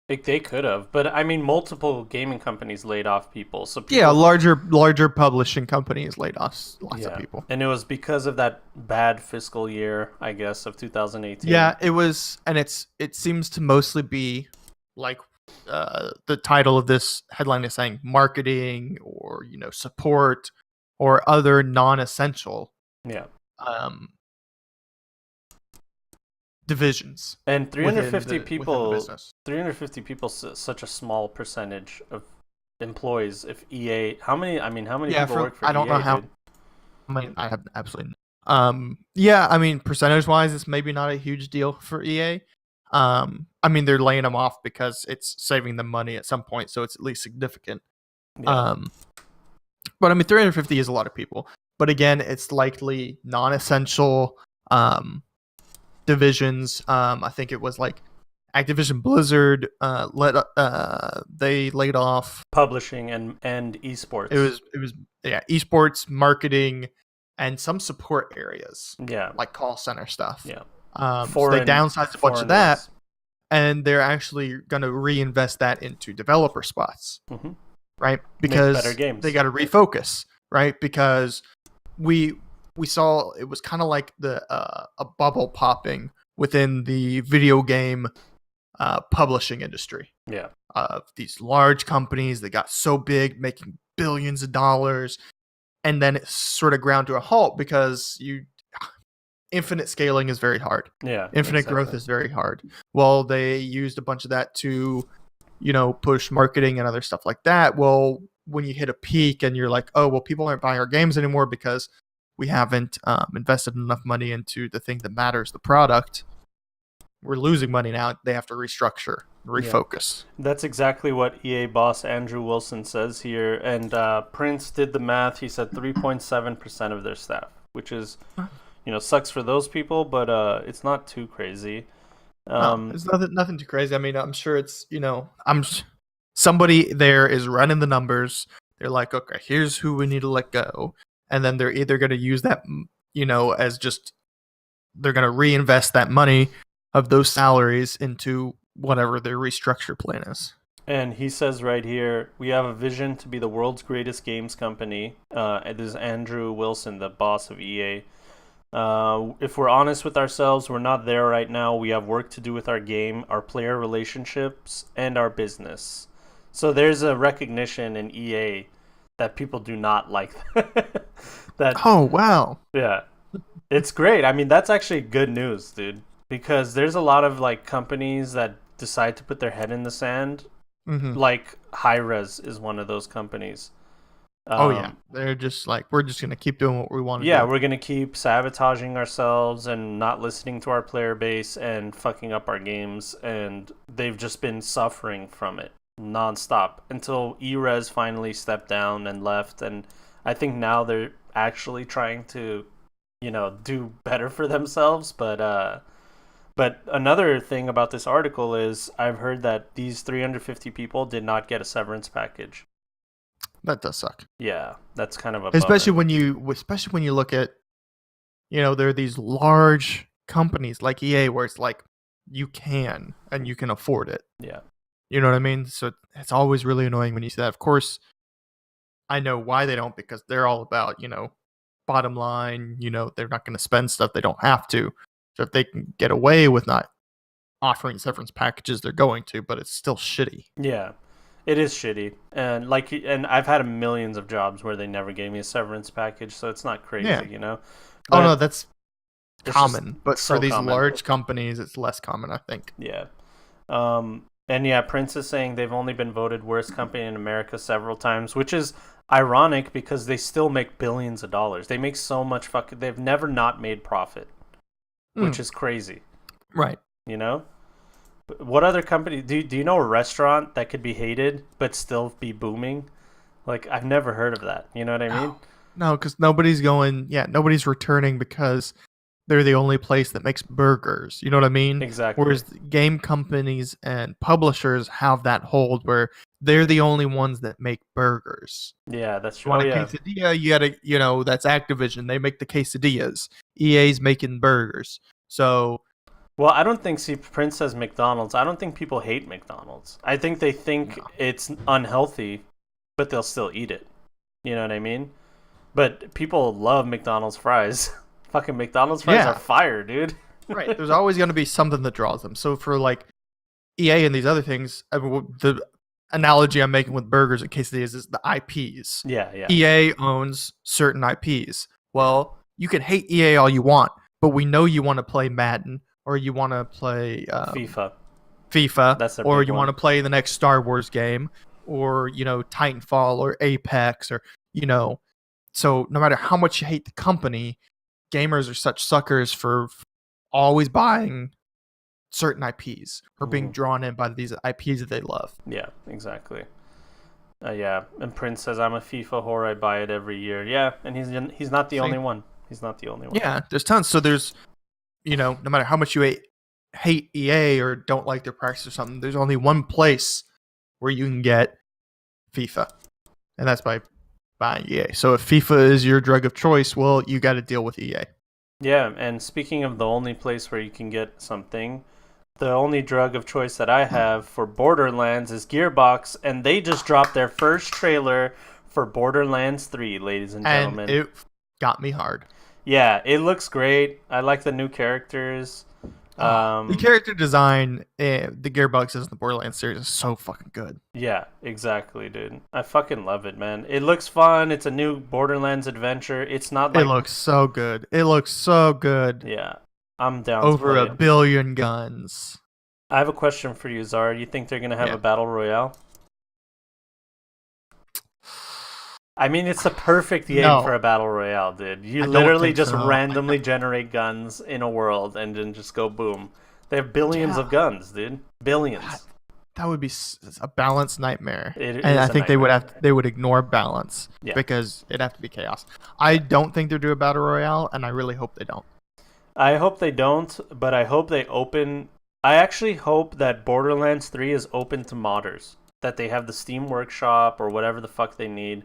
Speaker 1: They could have, but I mean, multiple gaming companies laid off people. So people,
Speaker 3: Yeah, larger publishing companies laid off lots of people.
Speaker 1: and it was because of that bad fiscal year, I guess, of 2018.
Speaker 3: Yeah, it was, and it seems to mostly be like the title of this headline is saying marketing or support or other non-essential
Speaker 1: Yeah.
Speaker 3: um, divisions.
Speaker 1: And 350
Speaker 3: within the
Speaker 1: people,
Speaker 3: business.
Speaker 1: 350 people is such a small percentage of employees. If EA, how many
Speaker 3: Yeah,
Speaker 1: people work for EA?
Speaker 3: I don't know how.
Speaker 1: Dude?
Speaker 3: I mean, I have absolutely. Yeah, I mean, percentage-wise, it's maybe not a huge deal for EA. I mean, they're laying them off because it's saving them money at some point, so it's at least significant.
Speaker 1: Yeah.
Speaker 3: But I mean, 350 is a lot of people. But again, it's likely non-essential divisions. I think it was like Activision Blizzard they laid off
Speaker 1: Publishing and esports.
Speaker 3: it was esports, marketing, and some support areas
Speaker 1: Yeah.
Speaker 3: like call center stuff.
Speaker 1: Yeah.
Speaker 3: So they downsized a bunch of that,
Speaker 1: ones.
Speaker 3: and they're actually going to reinvest that into developer spots,
Speaker 1: Mhm.
Speaker 3: right? Because
Speaker 1: better games.
Speaker 3: they got to refocus, right? Because we saw it was kind of like a bubble popping within the video game publishing industry.
Speaker 1: Yeah.
Speaker 3: These large companies that got so big, making billions of dollars, and then it sort of ground to a halt because infinite scaling is very hard.
Speaker 1: Yeah.
Speaker 3: Infinite growth is very hard. Well, they used a bunch of that to, push marketing and other stuff like that. Well, when you hit a peak and you're like, oh, well, people aren't buying our games anymore because we haven't invested enough money into the thing that matters, the product. We're losing money now. They have to restructure, refocus.
Speaker 1: Yeah. That's exactly what EA boss Andrew Wilson says here. And Prince did the math. He said 3.7% of their staff, which is, sucks for those people, but it's not too crazy.
Speaker 3: No, it's nothing too crazy. I mean, I'm sure it's, somebody there is running the numbers. They're like, okay, here's who we need to let go. And then they're either going to use that, as just, they're going to reinvest that money of those salaries into whatever their restructure plan is.
Speaker 1: And he says right here, we have a vision to be the world's greatest games company. This is Andrew Wilson, the boss of EA. If we're honest with ourselves, we're not there right now. We have work to do with our game, our player relationships, and our business. So there's a recognition in EA that people do not like that.
Speaker 3: Oh, wow.
Speaker 1: Yeah. It's great. I mean, that's actually good news, dude. Because there's a lot of companies that decide to put their head in the sand.
Speaker 3: Mm-hmm.
Speaker 1: Like Hi-Res is one of those companies.
Speaker 3: They're just like, we're just gonna keep doing what we want to do.
Speaker 1: Yeah, we're gonna keep sabotaging ourselves and not listening to our player base and fucking up our games, and they've just been suffering from it nonstop until Erez finally stepped down and left, and I think now they're actually trying to, do better for themselves, But another thing about this article is I've heard that these 350 people did not get a severance package.
Speaker 3: That does suck.
Speaker 1: Yeah, that's kind of a
Speaker 3: especially
Speaker 1: bummer.
Speaker 3: when you look at, there are these large companies like EA where it's like you can afford it.
Speaker 1: Yeah.
Speaker 3: You know what I mean? So it's always really annoying when you see that. Of course, I know why they don't, because they're all about, bottom line, they're not going to spend stuff they don't have to. So if they can get away with not offering severance packages, they're going to, but it's still shitty.
Speaker 1: Yeah, it is shitty, and I've had millions of jobs where they never gave me a severance package, so it's not crazy,
Speaker 3: Oh
Speaker 1: But
Speaker 3: no, that's
Speaker 1: it's
Speaker 3: common, but
Speaker 1: so
Speaker 3: for these
Speaker 1: common.
Speaker 3: large companies, it's less common, I think.
Speaker 1: Yeah. And yeah, Prince is saying they've only been voted worst company in America several times, which is ironic because they still make billions of dollars. They make so much they've never not made profit, which is crazy.
Speaker 3: Right.
Speaker 1: What other company do you know a restaurant that could be hated but still be booming? Like, I've never heard of that. You know what I mean?
Speaker 3: No, because nobody's returning because they're the only place that makes burgers. You know what I mean?
Speaker 1: Exactly.
Speaker 3: Whereas game companies and publishers have that hold where they're the only ones that make burgers.
Speaker 1: Yeah, that's true.
Speaker 3: You want a quesadilla, you gotta, that's Activision. They make the quesadillas. EA's making burgers. So,
Speaker 1: well, I don't think, Prince says McDonald's. I don't think people hate McDonald's. I think they think it's unhealthy, but they'll still eat it. You know what I mean? But people love McDonald's fries. Fucking McDonald's fries are fire, dude.
Speaker 3: Right. There's always going to be something that draws them. So for like EA and these other things, the analogy I'm making with burgers and quesadillas is the IPs.
Speaker 1: Yeah.
Speaker 3: EA owns certain IPs. Well, you can hate EA all you want, but we know you want to play Madden or you want to play FIFA.
Speaker 1: That's their
Speaker 3: or
Speaker 1: big
Speaker 3: you
Speaker 1: one.
Speaker 3: want to play the next Star Wars game or, Titanfall or Apex or, so no matter how much you hate the company, gamers are such suckers for always buying certain IPs or being drawn in by these IPs that they love.
Speaker 1: Yeah, exactly. Yeah, and Prince says, I'm a FIFA whore, I buy it every year. Yeah, and he's not the only one. He's not the only one.
Speaker 3: Yeah, there's tons. So there's, no matter how much you hate EA or don't like their practice or something, there's only one place where you can get FIFA, and that's by buying EA. So if FIFA is your drug of choice, well, you got to deal with EA.
Speaker 1: Yeah, and speaking of the only place where you can get something, the only drug of choice that I have for Borderlands is Gearbox, and they just dropped their first trailer for Borderlands 3, ladies and gentlemen.
Speaker 3: And it got me hard.
Speaker 1: Yeah, it looks great. I like the new characters.
Speaker 3: The character design, the Gearboxes in the Borderlands series is so fucking good.
Speaker 1: Yeah, exactly, dude. I fucking love it, man. It looks fun. It's a new Borderlands adventure. It's not like...
Speaker 3: It looks so good. It looks so good.
Speaker 1: Yeah, I'm down
Speaker 3: Over
Speaker 1: to
Speaker 3: a billion guns.
Speaker 1: I have a question for you, Zara. You think they're going to have a battle royale? I mean, it's the perfect game for a battle royale, dude. You literally just randomly generate guns in a world and then just go boom. They have billions of guns, dude. Billions.
Speaker 3: That would be a balanced nightmare.
Speaker 1: And
Speaker 3: I think they would ignore balance because it'd have to be chaos. I don't think they'll do a battle royale, and I really hope they don't.
Speaker 1: I hope they don't, but I hope they open... I actually hope that Borderlands 3 is open to modders. That they have the Steam Workshop or whatever the fuck they need.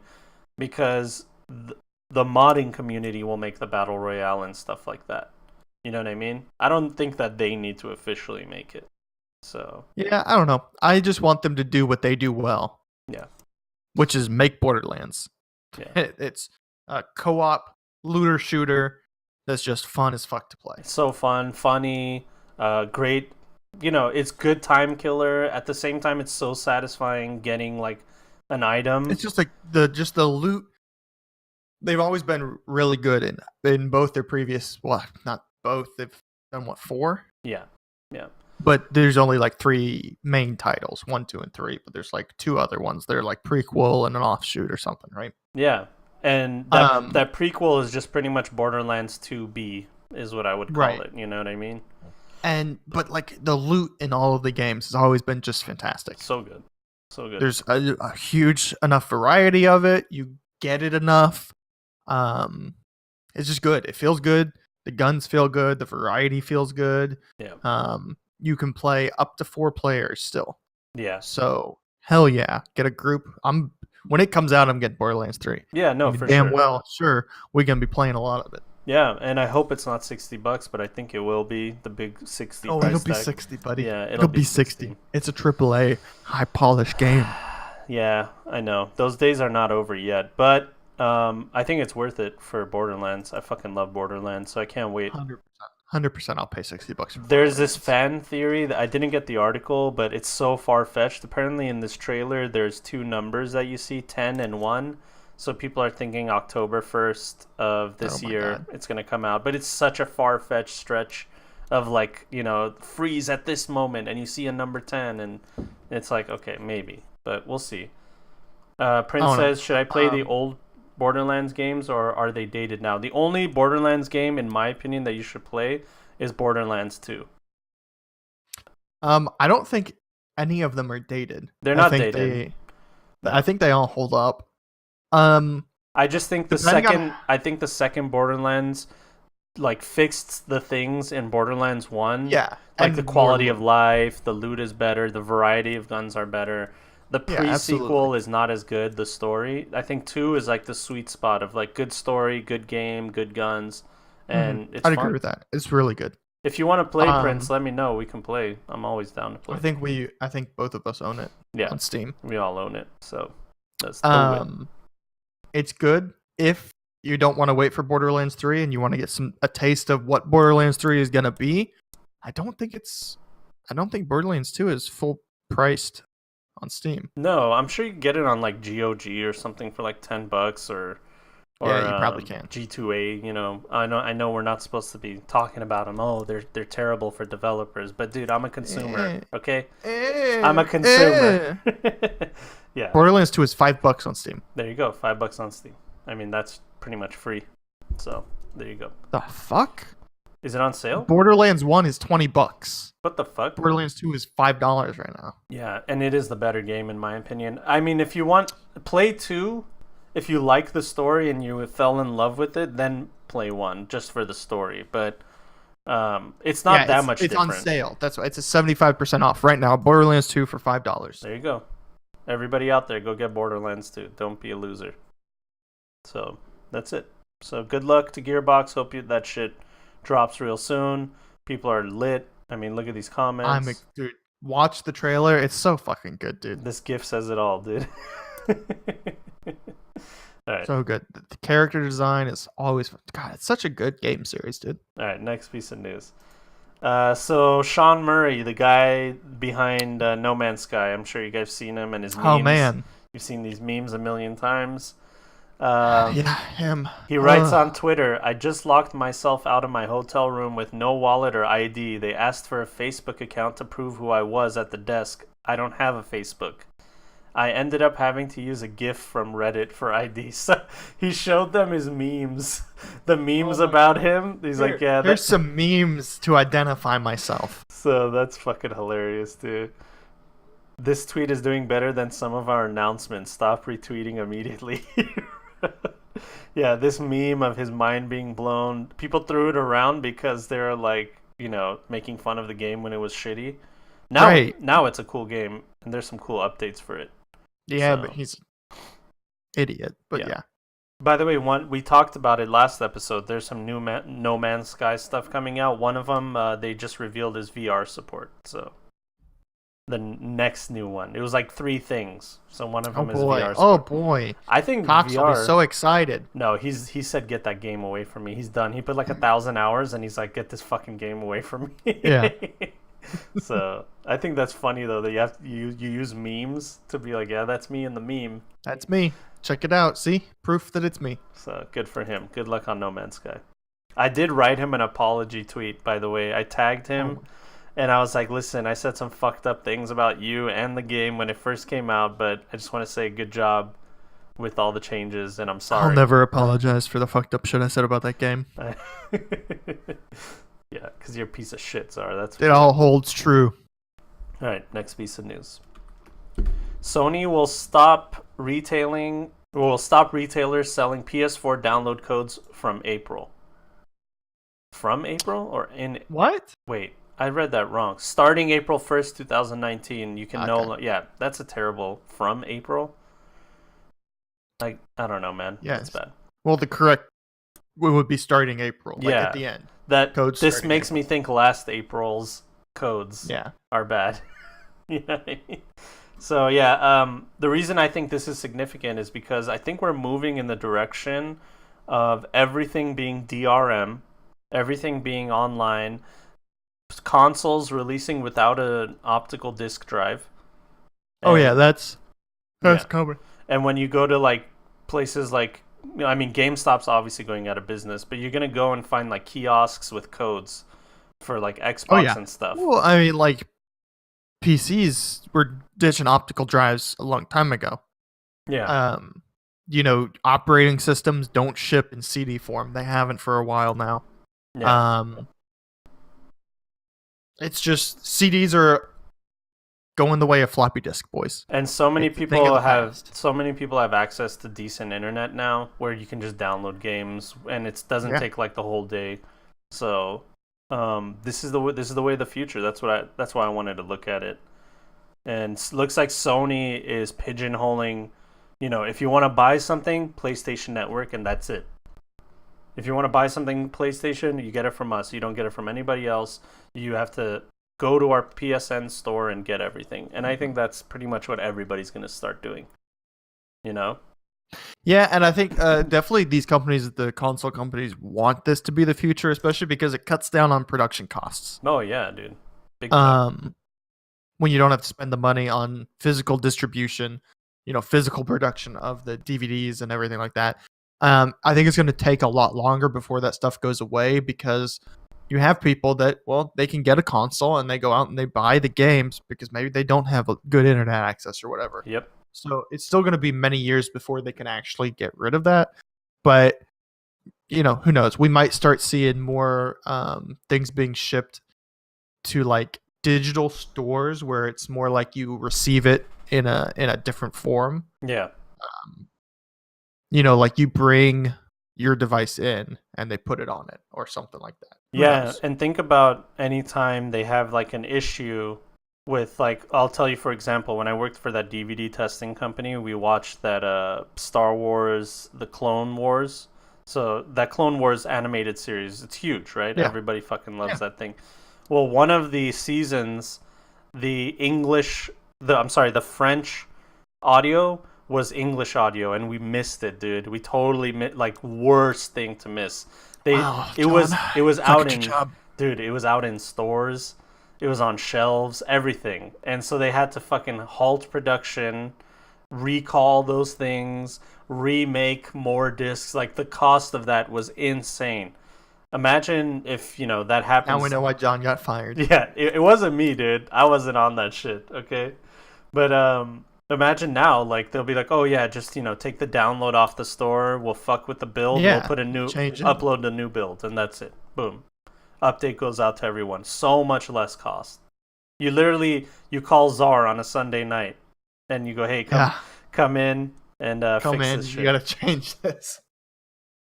Speaker 1: Because the modding community will make the battle royale and stuff like that. You know what I mean? I don't think that they need to officially make it. So
Speaker 3: yeah, I don't know. I just want them to do what they do well.
Speaker 1: Yeah. Which
Speaker 3: is make Borderlands. Yeah. It's a co-op looter shooter that's just fun as fuck to play.
Speaker 1: It's so fun, funny, great. It's good time killer. At the same time, it's so satisfying getting like an item.
Speaker 3: It's just like the loot. They've always been really good in both their previous. Well, not both. They've done 4?
Speaker 1: Yeah.
Speaker 3: But there's only like 3 main titles, 1, 2, and 3. But there's like 2 other ones. They're like prequel and an offshoot or something, right?
Speaker 1: Yeah, and that prequel is just pretty much Borderlands 2B, is what I would call it. You know what I mean?
Speaker 3: But like the loot in all of the games has always been just fantastic.
Speaker 1: So good.
Speaker 3: There's a huge enough variety of it. You get it enough. It's just good. It feels good. The guns feel good. The variety feels good.
Speaker 1: Yeah.
Speaker 3: You can play up to 4 players still.
Speaker 1: Yeah.
Speaker 3: So hell yeah, get a group. When it comes out, I'm getting Borderlands 3.
Speaker 1: Yeah, no, for
Speaker 3: damn
Speaker 1: sure.
Speaker 3: Well, sure, we're gonna be playing a lot of it.
Speaker 1: Yeah, and I hope it's not $60, but I think it will be the big 60.
Speaker 3: Oh,
Speaker 1: price
Speaker 3: it'll be
Speaker 1: tag.
Speaker 3: 60, buddy.
Speaker 1: Yeah,
Speaker 3: it'll be 60. It's a AAA high polished game.
Speaker 1: Yeah, I know. Those days are not over yet, but I think it's worth it for Borderlands. I fucking love Borderlands, so I can't wait.
Speaker 3: 100%. I'll pay $60 for
Speaker 1: There's this
Speaker 3: Borderlands.
Speaker 1: fan theory that I didn't get the article, but it's so far fetched. Apparently, in this trailer, there's two numbers that you see, 10 and 1. So people are thinking October 1st of this year
Speaker 3: God.
Speaker 1: it's gonna come out. But it's such a far fetched stretch of like, freeze at this moment, and you see a number 10, and it's like, okay, maybe, but we'll see. Prince says, should I play the old Borderlands games, or are they dated now? The only Borderlands game, in my opinion, that you should play is Borderlands 2.
Speaker 3: I don't think any of them are dated.
Speaker 1: They're not dated.
Speaker 3: I think they all hold up.
Speaker 1: I just think I think the second Borderlands like fixed the things in Borderlands 1.
Speaker 3: Yeah.
Speaker 1: Like the quality of life, the loot is better, the variety of guns are better. The pre-sequel is not as good, the story. I think 2 is like the sweet spot of like good story, good game, good guns, and it's
Speaker 3: I'd
Speaker 1: fun.
Speaker 3: agree with that. It's really good.
Speaker 1: If you want to play Prince, let me know. We can play. I'm always down to play.
Speaker 3: I think both of us own it.
Speaker 1: Yeah.
Speaker 3: On Steam.
Speaker 1: We all own it. So that's the win.
Speaker 3: It's good if you don't want to wait for Borderlands 3 and you want to get a taste of what Borderlands 3 is gonna be. I don't think Borderlands 2 is full priced on Steam.
Speaker 1: No, I'm sure you can get it on like GOG or something for like $10 or
Speaker 3: yeah, you probably can.
Speaker 1: G2A, I know we're not supposed to be talking about them. Oh, they're terrible for developers, but dude, I'm a consumer, okay? I'm a consumer. Yeah.
Speaker 3: Borderlands 2 is $5 on Steam.
Speaker 1: There you go, $5 on Steam. I mean, that's pretty much free. So, there you go.
Speaker 3: The fuck?
Speaker 1: Is it on sale?
Speaker 3: Borderlands 1 is $20.
Speaker 1: What the fuck?
Speaker 3: Borderlands 2 is $5 right now.
Speaker 1: Yeah, and it is the better game in my opinion. I mean, if you want play 2, if you like the story and you fell in love with it, then play 1 just for the story. But it's not that much different.
Speaker 3: It's on sale. That's why it's a 75% off right now. Borderlands 2 for $5.
Speaker 1: There you go. Everybody out there, go get Borderlands 2. Don't be a loser. So that's it. So good luck to Gearbox. Hope that shit drops real soon. People are lit. I mean, look at these comments.
Speaker 3: Dude, watch the trailer. It's so fucking good, dude.
Speaker 1: This GIF says it all, dude. All right.
Speaker 3: So good. The character design is always... God, it's such a good game series, dude.
Speaker 1: All right, next piece of news. So Sean Murray, the guy behind No Man's Sky, I'm sure you guys have seen him and his memes.
Speaker 3: Oh, man.
Speaker 1: You've seen these memes a million times.
Speaker 3: Yeah, him.
Speaker 1: He writes on Twitter, I just locked myself out of my hotel room with no wallet or ID. They asked for a Facebook account to prove who I was at the desk. I don't have a Facebook. I ended up having to use a GIF from Reddit for ID. So he showed them his memes. The memes about him. He's like, yeah.
Speaker 3: There's some memes to identify myself.
Speaker 1: So that's fucking hilarious, dude. This tweet is doing better than some of our announcements. Stop retweeting immediately. Yeah, this meme of his mind being blown. People threw it around because they're like, making fun of the game when it was shitty. Now it's a cool game, and there's some cool updates for it.
Speaker 3: Yeah, but he's an idiot. But yeah.
Speaker 1: By the way, we talked about it last episode. There's some new No Man's Sky stuff coming out. One of them, they just revealed is VR support. So the next new one, it was like 3 things. So one of them is VR support.
Speaker 3: Oh boy!
Speaker 1: I think
Speaker 3: Cox
Speaker 1: VR.
Speaker 3: will be so excited.
Speaker 1: No, he said get that game away from me. He's done. He put like 1,000 hours, and he's like, get this fucking game away from me.
Speaker 3: Yeah.
Speaker 1: So I think that's funny though that you use memes to be like, yeah, that's me in the meme.
Speaker 3: That's me. Check it out. See, proof that it's me.
Speaker 1: So good for him. Good luck on No Man's Sky. I did write him an apology tweet, by the way. I tagged him, and I was like, listen, I said some fucked up things about you and the game when it first came out, but I just want to say good job with all the changes, and I'm sorry.
Speaker 3: I'll never apologize for the fucked up shit I said about that game.
Speaker 1: Yeah, because you're a piece of shit, Zara. That's
Speaker 3: it all holds true.
Speaker 1: All right, next piece of news. Sony will stop retailers selling PS4 download codes from April. From April or in
Speaker 3: what?
Speaker 1: Wait, I read that wrong. Starting April 1st, 2019, you can yeah, that's a terrible from April. I don't know, man.
Speaker 3: Yeah,
Speaker 1: that's bad.
Speaker 3: Well, the correct would be starting April, like at the end.
Speaker 1: This makes me think last April's codes are bad. You know what I mean? So yeah, the reason I think this is significant is because I think we're moving in the direction of everything being DRM, everything being online, consoles releasing without an optical disc drive.
Speaker 3: Oh yeah,
Speaker 1: And
Speaker 3: that's
Speaker 1: yeah,
Speaker 3: coming.
Speaker 1: and when you go to like places like, I mean, GameStop's obviously going out of business, but you're gonna go and find like kiosks with codes for like
Speaker 3: Oh
Speaker 1: Xbox
Speaker 3: yeah.
Speaker 1: and stuff.
Speaker 3: Well, I mean, like PCs were ditching optical drives a long time ago.
Speaker 1: Yeah,
Speaker 3: Um, operating systems don't ship in CD form. They haven't for a while now.
Speaker 1: yeah.
Speaker 3: Um, it's just CDs are going the way of floppy disk, boys.
Speaker 1: And so many
Speaker 3: It's a thing of
Speaker 1: people
Speaker 3: the
Speaker 1: have
Speaker 3: past.
Speaker 1: access to decent internet now, where you can just download games, and it doesn't
Speaker 3: Yeah.
Speaker 1: take like the whole day. So, this is the way of the future. That's why I wanted to look at it. And looks like Sony is pigeonholing. If you want to buy something, PlayStation Network, and that's it. If you want to buy something PlayStation, you get it from us. You don't get it from anybody else. You have to go to our PSN store and get everything. And I think that's pretty much what everybody's going to start doing. You know?
Speaker 3: Yeah, and I think definitely these companies, the console companies, want this to be the future, especially because it cuts down on production costs.
Speaker 1: Oh yeah, dude. Big time.
Speaker 3: When you don't have to spend the money on physical distribution, physical production of the DVDs and everything like that. I think it's going to take a lot longer before that stuff goes away because you have people that, well, they can get a console and they go out and they buy the games because maybe they don't have a good internet access or whatever.
Speaker 1: Yep.
Speaker 3: So it's still going to be many years before they can actually get rid of that. But, who knows? We might start seeing more things being shipped to like digital stores where it's more like you receive it in a different form.
Speaker 1: Yeah.
Speaker 3: Like you bring your device in and they put it on it or something like that. Who
Speaker 1: Yeah,
Speaker 3: knows?
Speaker 1: and think about anytime they have like an issue with like, I'll tell you, for example, when I worked for that DVD testing company, we watched that Star Wars The Clone Wars. So that Clone Wars animated series, it's huge, right?
Speaker 3: Yeah.
Speaker 1: Everybody fucking loves
Speaker 3: Yeah.
Speaker 1: that thing. Well, one of the seasons, the English the French audio was English audio, and we missed it, dude. We totally like worst thing to miss. They
Speaker 3: Wow,
Speaker 1: it
Speaker 3: John.
Speaker 1: was it was
Speaker 3: Not
Speaker 1: out
Speaker 3: good
Speaker 1: in
Speaker 3: job.
Speaker 1: dude. It was out in stores. It was on shelves, everything, and so they had to fucking halt production, recall those things, remake more discs. Like the cost of that was insane. Imagine if that
Speaker 3: Now we
Speaker 1: happens.
Speaker 3: know why John got fired.
Speaker 1: Yeah, it wasn't me, dude. I wasn't on that shit. Okay, but imagine now, like they'll be like, oh yeah, just take the download off the store. We'll fuck with the build. We'll
Speaker 3: Yeah.
Speaker 1: put a new
Speaker 3: Change it.
Speaker 1: upload the new build, and that's it. Boom, update goes out to everyone. So much less cost. You call Czar on a Sunday night, and you go, hey,
Speaker 3: Yeah.
Speaker 1: come in and
Speaker 3: Come
Speaker 1: fix
Speaker 3: in.
Speaker 1: this
Speaker 3: You
Speaker 1: shit.
Speaker 3: gotta change this.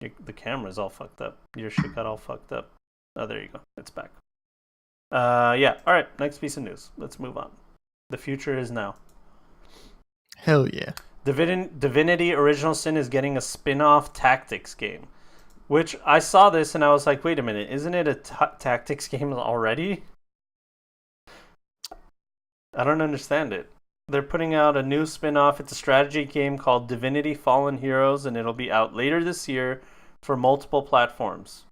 Speaker 1: The camera's all fucked up. Your shit got all fucked up. Oh, there you go. It's back. Yeah. All right. Next piece of news. Let's move on. The future is now.
Speaker 3: Hell yeah.
Speaker 1: Divinity Original Sin is getting a spin-off tactics game, which I saw this and I was like, wait a minute, isn't it a tactics game already? I don't understand it. They're putting out a new spin-off. It's a strategy game called Divinity Fallen Heroes, and it'll be out later this year for multiple platforms.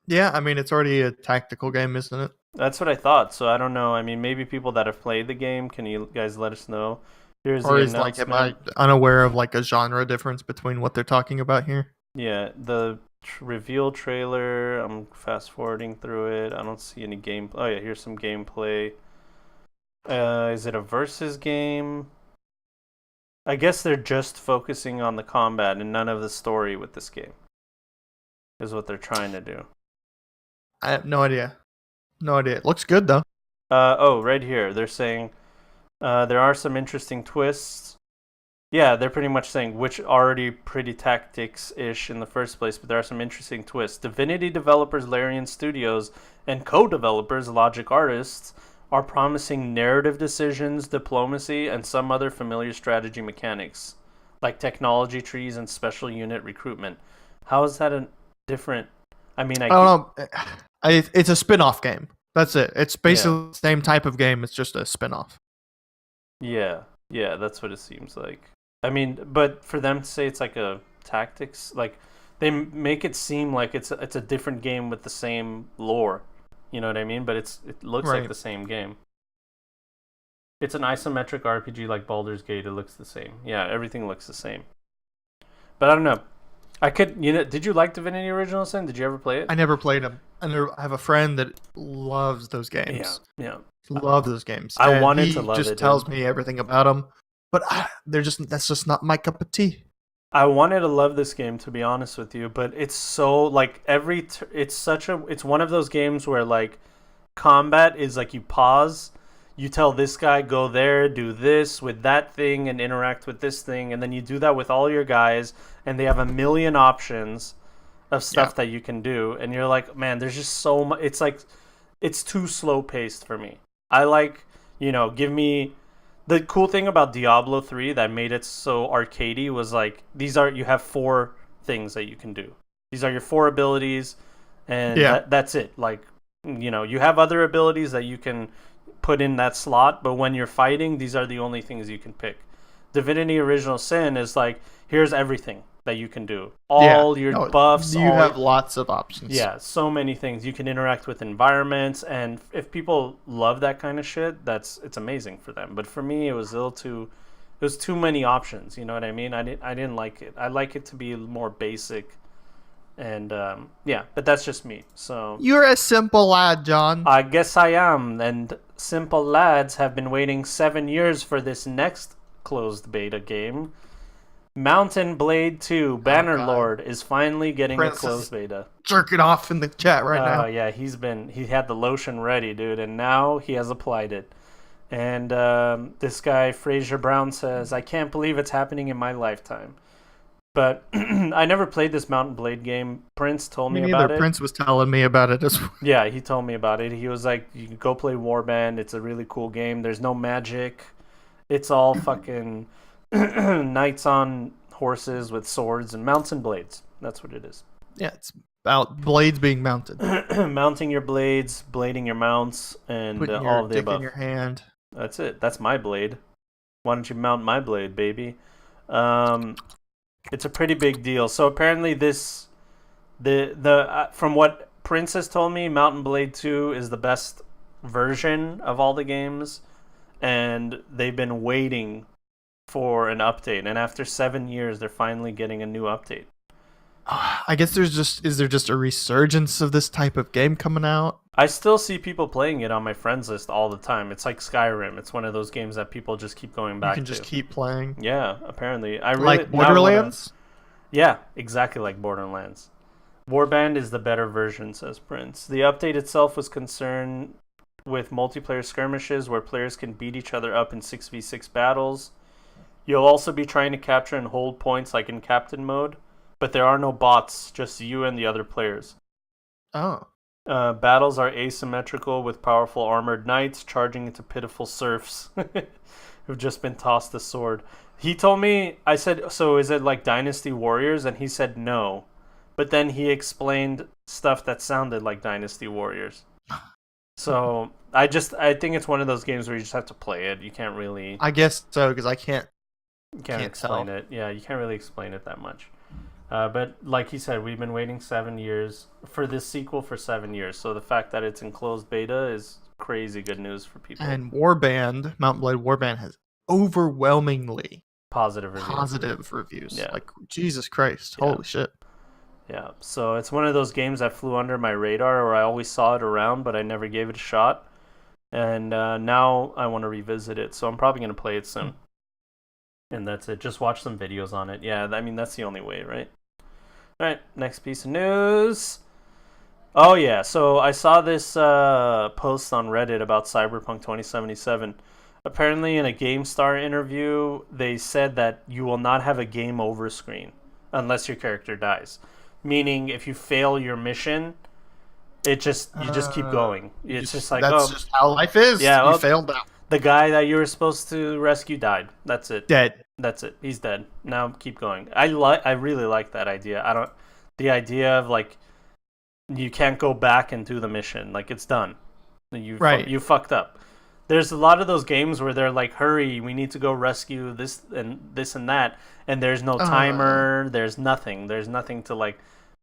Speaker 3: Yeah, I mean it's already a tactical game, isn't it?
Speaker 1: That's what I thought. So I don't know. I mean, maybe people that have played the game, can you guys let us know? Here's
Speaker 3: Or
Speaker 1: the
Speaker 3: is like, am
Speaker 1: announcement.
Speaker 3: I unaware of like a genre difference between what they're talking about here?
Speaker 1: Yeah, the reveal trailer. I'm fast forwarding through it. I don't see any game. Oh yeah, here's some gameplay. Is it a versus game? I guess they're just focusing on the combat and none of the story with this game. Is what they're trying to do.
Speaker 3: I have no idea. No idea. It looks good though.
Speaker 1: Right here they're saying there are some interesting twists. Yeah, they're pretty much saying which already pretty tactics-ish in the first place, but there are some interesting twists. Divinity developers Larian Studios and co-developers Logic Artists are promising narrative decisions, diplomacy, and some other familiar strategy mechanics, like technology trees and special unit recruitment. How is that a different... I mean,
Speaker 3: I don't know. It's a spin-off game. That's it. It's basically
Speaker 1: Yeah.
Speaker 3: the same type of game. It's just a spin-off.
Speaker 1: Yeah. Yeah, that's what it seems like. I mean, but for them to say it's like a tactics, like they make it seem like it's a different game with the same lore. You know what I mean? But it looks like
Speaker 3: Right.
Speaker 1: the same game. It's an isometric RPG like Baldur's Gate. It looks the same. Yeah, everything looks the same. But I don't know. I could, did you like Divinity Original Sin? Did you ever play it?
Speaker 3: I never played them. I have a friend that loves those
Speaker 1: Yeah,
Speaker 3: games.
Speaker 1: yeah.
Speaker 3: Loves those games.
Speaker 1: I
Speaker 3: And
Speaker 1: wanted
Speaker 3: he
Speaker 1: to love
Speaker 3: just
Speaker 1: it,
Speaker 3: tells
Speaker 1: dude.
Speaker 3: me everything about them, but that's just not my cup of tea.
Speaker 1: I wanted to love this game, to be honest with you, but it's so like it's one of those games where like combat is like you pause, you tell this guy go there, do this with that thing, and interact with this thing, and then you do that with all your guys, and they have a million options of stuff that you can do, and you're like, man, there's just so much. It's like it's too slow paced for me. I like, give me the cool thing about Diablo 3 that made it so arcadey was like you have four things that you can do. These are your four abilities, and that's it. Like, you have other abilities that you can put in that slot, but when you're fighting, these are the only things you can pick. Divinity Original Sin is like, here's everything that you can do. All your buffs.
Speaker 3: You have lots of options.
Speaker 1: Yeah, so many things. You can interact with environments, and if people love that kind of shit, it's amazing for them. But for me, it was too many options. You know what I mean? I didn't like it. I like it to be more basic, and yeah. But that's just me. So
Speaker 3: you're a simple lad, John.
Speaker 1: I guess I am. And simple lads have been waiting 7 years for this next closed beta game. Mountain Blade 2 Bannerlord is finally getting a closed beta.
Speaker 3: Jerking off in the chat right now.
Speaker 1: Yeah, he had the lotion ready, dude, and now he has applied it. And this guy Fraser Brown says, "I can't believe it's happening in my lifetime." But I never played this Mountain Blade game. Prince told me about it.
Speaker 3: Prince was telling me about it as well.
Speaker 1: Yeah, he told me about it. He was like, "You can go play Warband. It's a really cool game. There's no magic. It's all fucking." Knights on horses with swords and mounts and blades. That's what it is.
Speaker 3: Yeah, it's about blades being mounted.
Speaker 1: Mounting your blades, blading your mounts, and all of the above.
Speaker 3: In your hand.
Speaker 1: That's it. That's my blade. Why don't you mount my blade, baby? It's a pretty big deal. So apparently from what Prince has told me, Mountain Blade 2 is the best version of all the games, and they've been waiting for an update, and after 7 years they're finally getting a new update.
Speaker 3: I guess is there just a resurgence of this type of game coming out?
Speaker 1: I still see people playing it on my friends list all the time. It's like Skyrim. It's one of those games that people just keep going back to.
Speaker 3: You can just keep playing.
Speaker 1: Yeah, apparently.
Speaker 3: Like Borderlands?
Speaker 1: Yeah, exactly like Borderlands. Warband is the better version, says Prince. The update itself was concerned with multiplayer skirmishes where players can beat each other up in 6v6 battles. You'll also be trying to capture and hold points like in Captain mode, but there are no bots, just you and the other players.
Speaker 3: Oh.
Speaker 1: Battles are asymmetrical with powerful armored knights charging into pitiful serfs who've just been tossed a sword. He told me, I said, so is it like Dynasty Warriors? And he said no. But then he explained stuff that sounded like Dynasty Warriors. So I think it's one of those games where you just have to play it. You can't really...
Speaker 3: I guess so, because I can't
Speaker 1: explain it. Yeah, you can't really explain it that much. But like he said, we've been waiting 7 years for this sequel for 7 years. So the fact that it's in closed beta is crazy good news for people.
Speaker 3: And Mountain Blade Warband has overwhelmingly
Speaker 1: positive
Speaker 3: reviews.
Speaker 1: Yeah.
Speaker 3: Like, Jesus Christ.
Speaker 1: Yeah.
Speaker 3: Holy shit.
Speaker 1: Yeah, so it's one of those games that flew under my radar, or I always saw it around, but I never gave it a shot. And now I want to revisit it, so I'm probably going to play it soon. And that's it. Just watch some videos on it. Yeah, I mean, that's the only way, right? All right, next piece of news. Oh, yeah, so I saw this post on Reddit about Cyberpunk 2077. Apparently, in a GameStar interview, they said that you will not have a game over screen unless your character dies. Meaning, if you fail your mission, you just keep going. It's just like,
Speaker 3: that's just how life is.
Speaker 1: Yeah,
Speaker 3: you failed now.
Speaker 1: The guy that you were supposed to rescue died. That's it.
Speaker 3: Dead.
Speaker 1: That's it. He's dead. Now keep going. I really like that idea. The idea of like you can't go back and do the mission. Like it's done. You fucked up. There's a lot of those games where they're like, "Hurry, we need to go rescue this and that," and there's no timer. There's nothing. There's nothing to like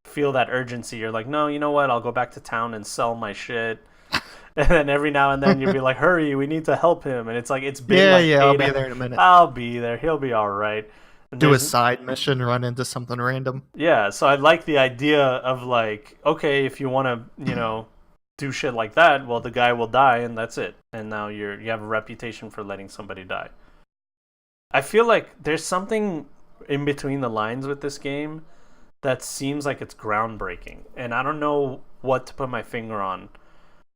Speaker 1: feel that urgency. You're like, "No, you know what? I'll go back to town and sell my shit." And then every now and then you'll be like, "Hurry, we need to help him." And it's like it's been
Speaker 3: I'll be there in a minute.
Speaker 1: I'll be there. He'll be all right. And
Speaker 3: do a side mission, run into something random.
Speaker 1: Yeah, so I like the idea of like, okay, if you want to, do shit like that, well, the guy will die and that's it. And now you have a reputation for letting somebody die. I feel like there's something in between the lines with this game that seems like it's groundbreaking, and I don't know what to put my finger on.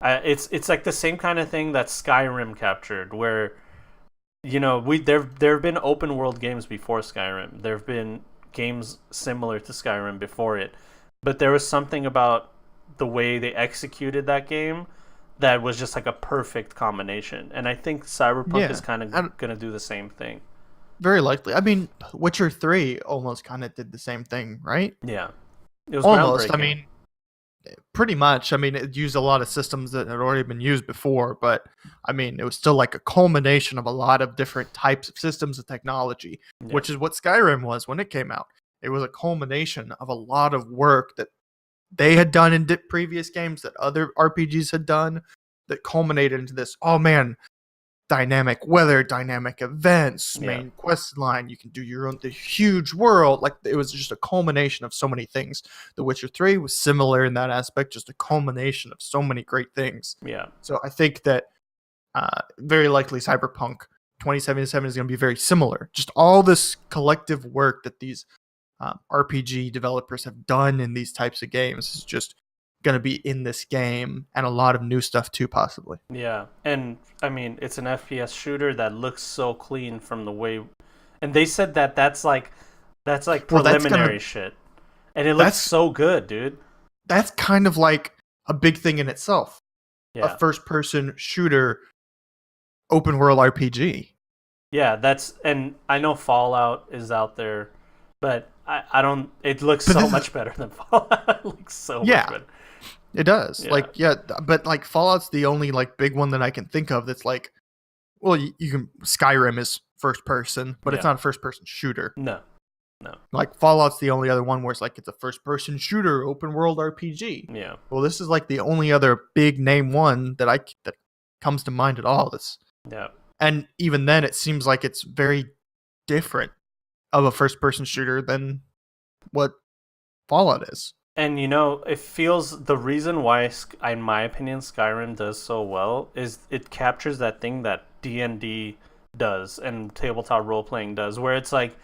Speaker 1: It's like the same kind of thing that Skyrim captured, where there have been open world games before Skyrim. There have been games similar to Skyrim before it, but there was something about the way they executed that game that was just like a perfect combination. And I think Cyberpunk is kind of going to do the same thing.
Speaker 3: Very likely. I mean, Witcher 3 almost kind of did the same thing, right?
Speaker 1: Yeah. It was
Speaker 3: almost. I mean, pretty much. I mean, it used a lot of systems that had already been used before, but I mean, it was still like a culmination of a lot of different types of systems and technology, which is what Skyrim was when it came out. It was a culmination of a lot of work that they had done in previous games that other RPGs had done that culminated into this, oh man, dynamic weather, dynamic events, main quest line, you can do your own, the huge world. Like, it was just a culmination of so many things. The Witcher 3 was similar in that aspect, just a culmination of so many great things.
Speaker 1: Yeah.
Speaker 3: So I think that very likely Cyberpunk 2077 is going to be very similar. Just all this collective work that these RPG developers have done in these types of games is just going to be in this game, and a lot of new stuff too, possibly.
Speaker 1: Yeah, and I mean, it's an FPS shooter that looks so clean from the way, and they said that's like preliminary shit, and it looks so good, dude.
Speaker 3: That's kind of like a big thing in itself.
Speaker 1: Yeah.
Speaker 3: A first-person shooter, open world RPG.
Speaker 1: Yeah, and I know Fallout is out there, but I don't. It looks so much better than Fallout. It looks so much better.
Speaker 3: It does. Yeah. But like Fallout's the only like big one that I can think of that's like, well, you can. Skyrim is first person, but it's not a first person shooter.
Speaker 1: No.
Speaker 3: Like Fallout's the only other one where it's like it's a first person shooter, open world RPG.
Speaker 1: Yeah.
Speaker 3: Well, this is like the only other big name one that comes to mind at all.
Speaker 1: Yeah.
Speaker 3: And even then, it seems like it's very different of a first person shooter than what Fallout is.
Speaker 1: And it feels, the reason why, in my opinion, Skyrim does so well is it captures that thing that D&D does and tabletop role playing does, where it's like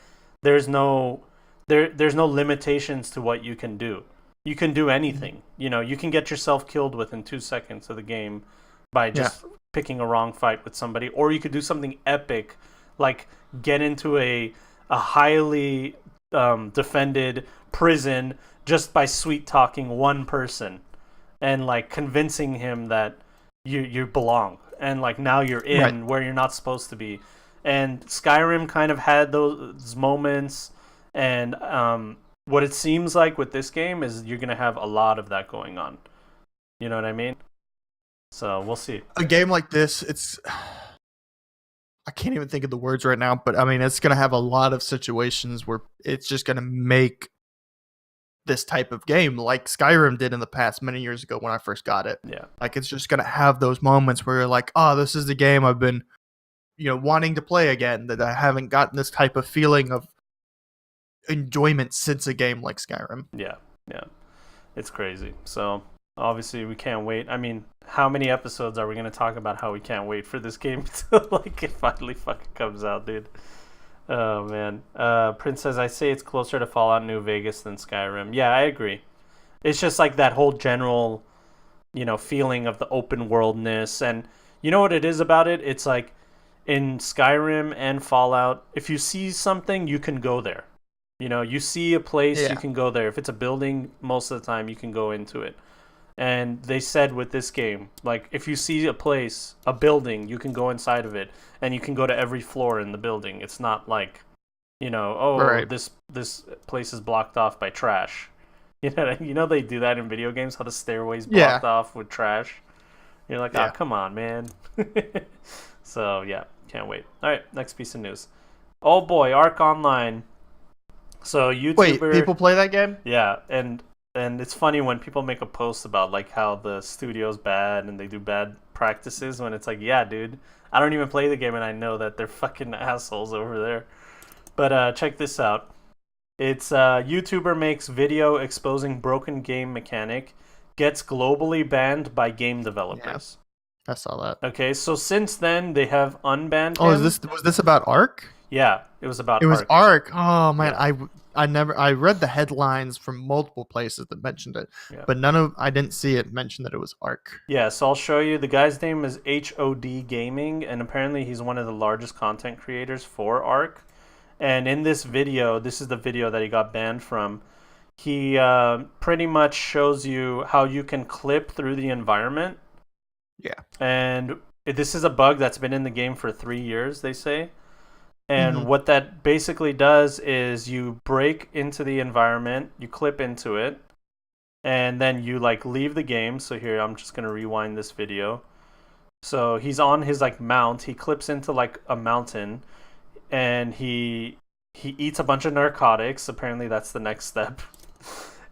Speaker 1: there's no limitations to what you can do. You can do anything. You can get yourself killed within 2 seconds of the game by just picking a wrong fight with somebody, or you could do something epic, like get into a highly defended prison just by sweet talking one person and like convincing him that you belong, and like now you're in where you're not supposed to be. And Skyrim kind of had those moments, and what it seems like with this game is you're gonna have a lot of that going on. You know what I mean? So we'll see.
Speaker 3: A game like this, I can't even think of the words right now, but I mean, it's going to have a lot of situations where it's just going to make this type of game like Skyrim did in the past many years ago when I first got it.
Speaker 1: Yeah.
Speaker 3: Like, it's just going to have those moments where you're like, oh, this is the game I've been, wanting to play again, that I haven't gotten this type of feeling of enjoyment since a game like Skyrim.
Speaker 1: Yeah. It's crazy. So obviously we can't wait. I mean, how many episodes are we going to talk about how we can't wait for this game to like it finally fucking comes out, dude? Oh man. Prince says, I say it's closer to Fallout New Vegas than Skyrim. Yeah, I agree. It's just like that whole general, feeling of the open worldness. And you know what it is about it? It's like in Skyrim and Fallout, if you see something, you can go there. You see a place, you can go there. If it's a building, most of the time you can go into it. And they said with this game, like, if you see a place, a building, you can go inside of it, and you can go to every floor in the building. It's not like, this place is blocked off by trash. They do that in video games, how the stairway's blocked off with trash. You're like, oh,
Speaker 3: Yeah.
Speaker 1: come on, man. So yeah, can't wait. All right, next piece of news. Oh boy, Ark Online. So
Speaker 3: Wait,
Speaker 1: YouTuber,
Speaker 3: people play that game?
Speaker 1: yeah, and it's funny when people make a post about like how the studio's bad and they do bad practices when it's like, yeah, dude, I don't even play the game and I know that they're fucking assholes over there. But check this out. It's YouTuber makes video exposing broken game mechanic, gets globally banned by game
Speaker 3: Yeah,
Speaker 1: developers.
Speaker 3: I saw that.
Speaker 1: Okay, so since then they have unbanned
Speaker 3: Oh,
Speaker 1: him.
Speaker 3: was this about Ark?
Speaker 1: Yeah, it was about
Speaker 3: It was
Speaker 1: Ark.
Speaker 3: Ark. Oh man,
Speaker 1: Yeah.
Speaker 3: I read the headlines from multiple places that mentioned it,
Speaker 1: Yeah.
Speaker 3: but I didn't see it mention that it was Ark.
Speaker 1: Yeah, so I'll show you. The guy's name is HOD Gaming, and apparently he's one of the largest content creators for Ark. And in this video, this is the video that he got banned from. He pretty much shows you how you can clip through the environment.
Speaker 3: Yeah.
Speaker 1: And this is a bug that's been in the game for 3 years, they say. And what that basically does is you break into the environment, you clip into it, and then you like leave the game. So here, I'm just going to rewind this video. So he's on his like mount, he clips into like a mountain, and he eats a bunch of narcotics. Apparently that's the next step.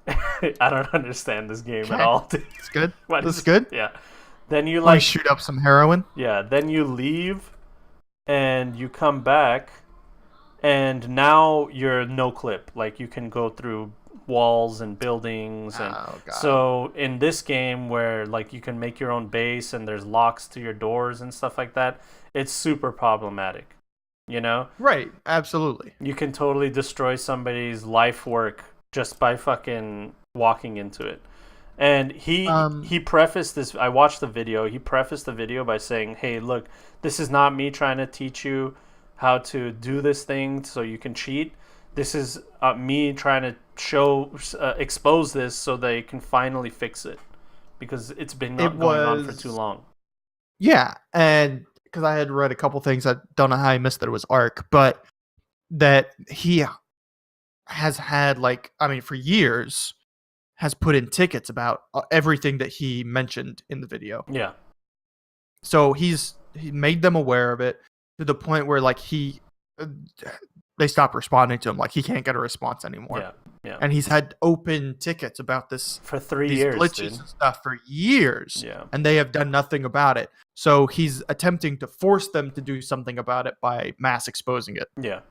Speaker 1: I don't understand this game at all.
Speaker 3: It's good.
Speaker 1: What
Speaker 3: This
Speaker 1: is-
Speaker 3: is good.
Speaker 1: Yeah. Then you
Speaker 3: Like
Speaker 1: like
Speaker 3: shoot up some heroin.
Speaker 1: yeah, then you leave and you come back and now you're no clip. Like you can go through walls and buildings and
Speaker 3: Oh, God.
Speaker 1: so in this game where like you can make your own base and there's locks to your doors and stuff like that, it's super problematic. You know?
Speaker 3: Right. Absolutely.
Speaker 1: You can totally destroy somebody's life work just by fucking walking into it. And he prefaced this. I watched the video. He prefaced the video by saying, "Hey, look, this is not me trying to teach you how to do this thing so you can cheat. This is me trying to expose this so they can finally fix it because it's been going on for too long."
Speaker 3: Yeah, and because I had read a couple things, I don't know how I missed that it was Ark, but that he has had for years has put in tickets about everything that he mentioned in the video.
Speaker 1: Yeah,
Speaker 3: So he made them aware of it to the point where they stopped responding to him. Like he can't get a response anymore.
Speaker 1: yeah.
Speaker 3: And he's had open tickets about this
Speaker 1: For 3
Speaker 3: these
Speaker 1: years,
Speaker 3: glitches
Speaker 1: dude.
Speaker 3: and stuff for years.
Speaker 1: Yeah.
Speaker 3: And they have done nothing about it. So he's attempting to force them to do something about it by mass exposing it.
Speaker 1: Yeah,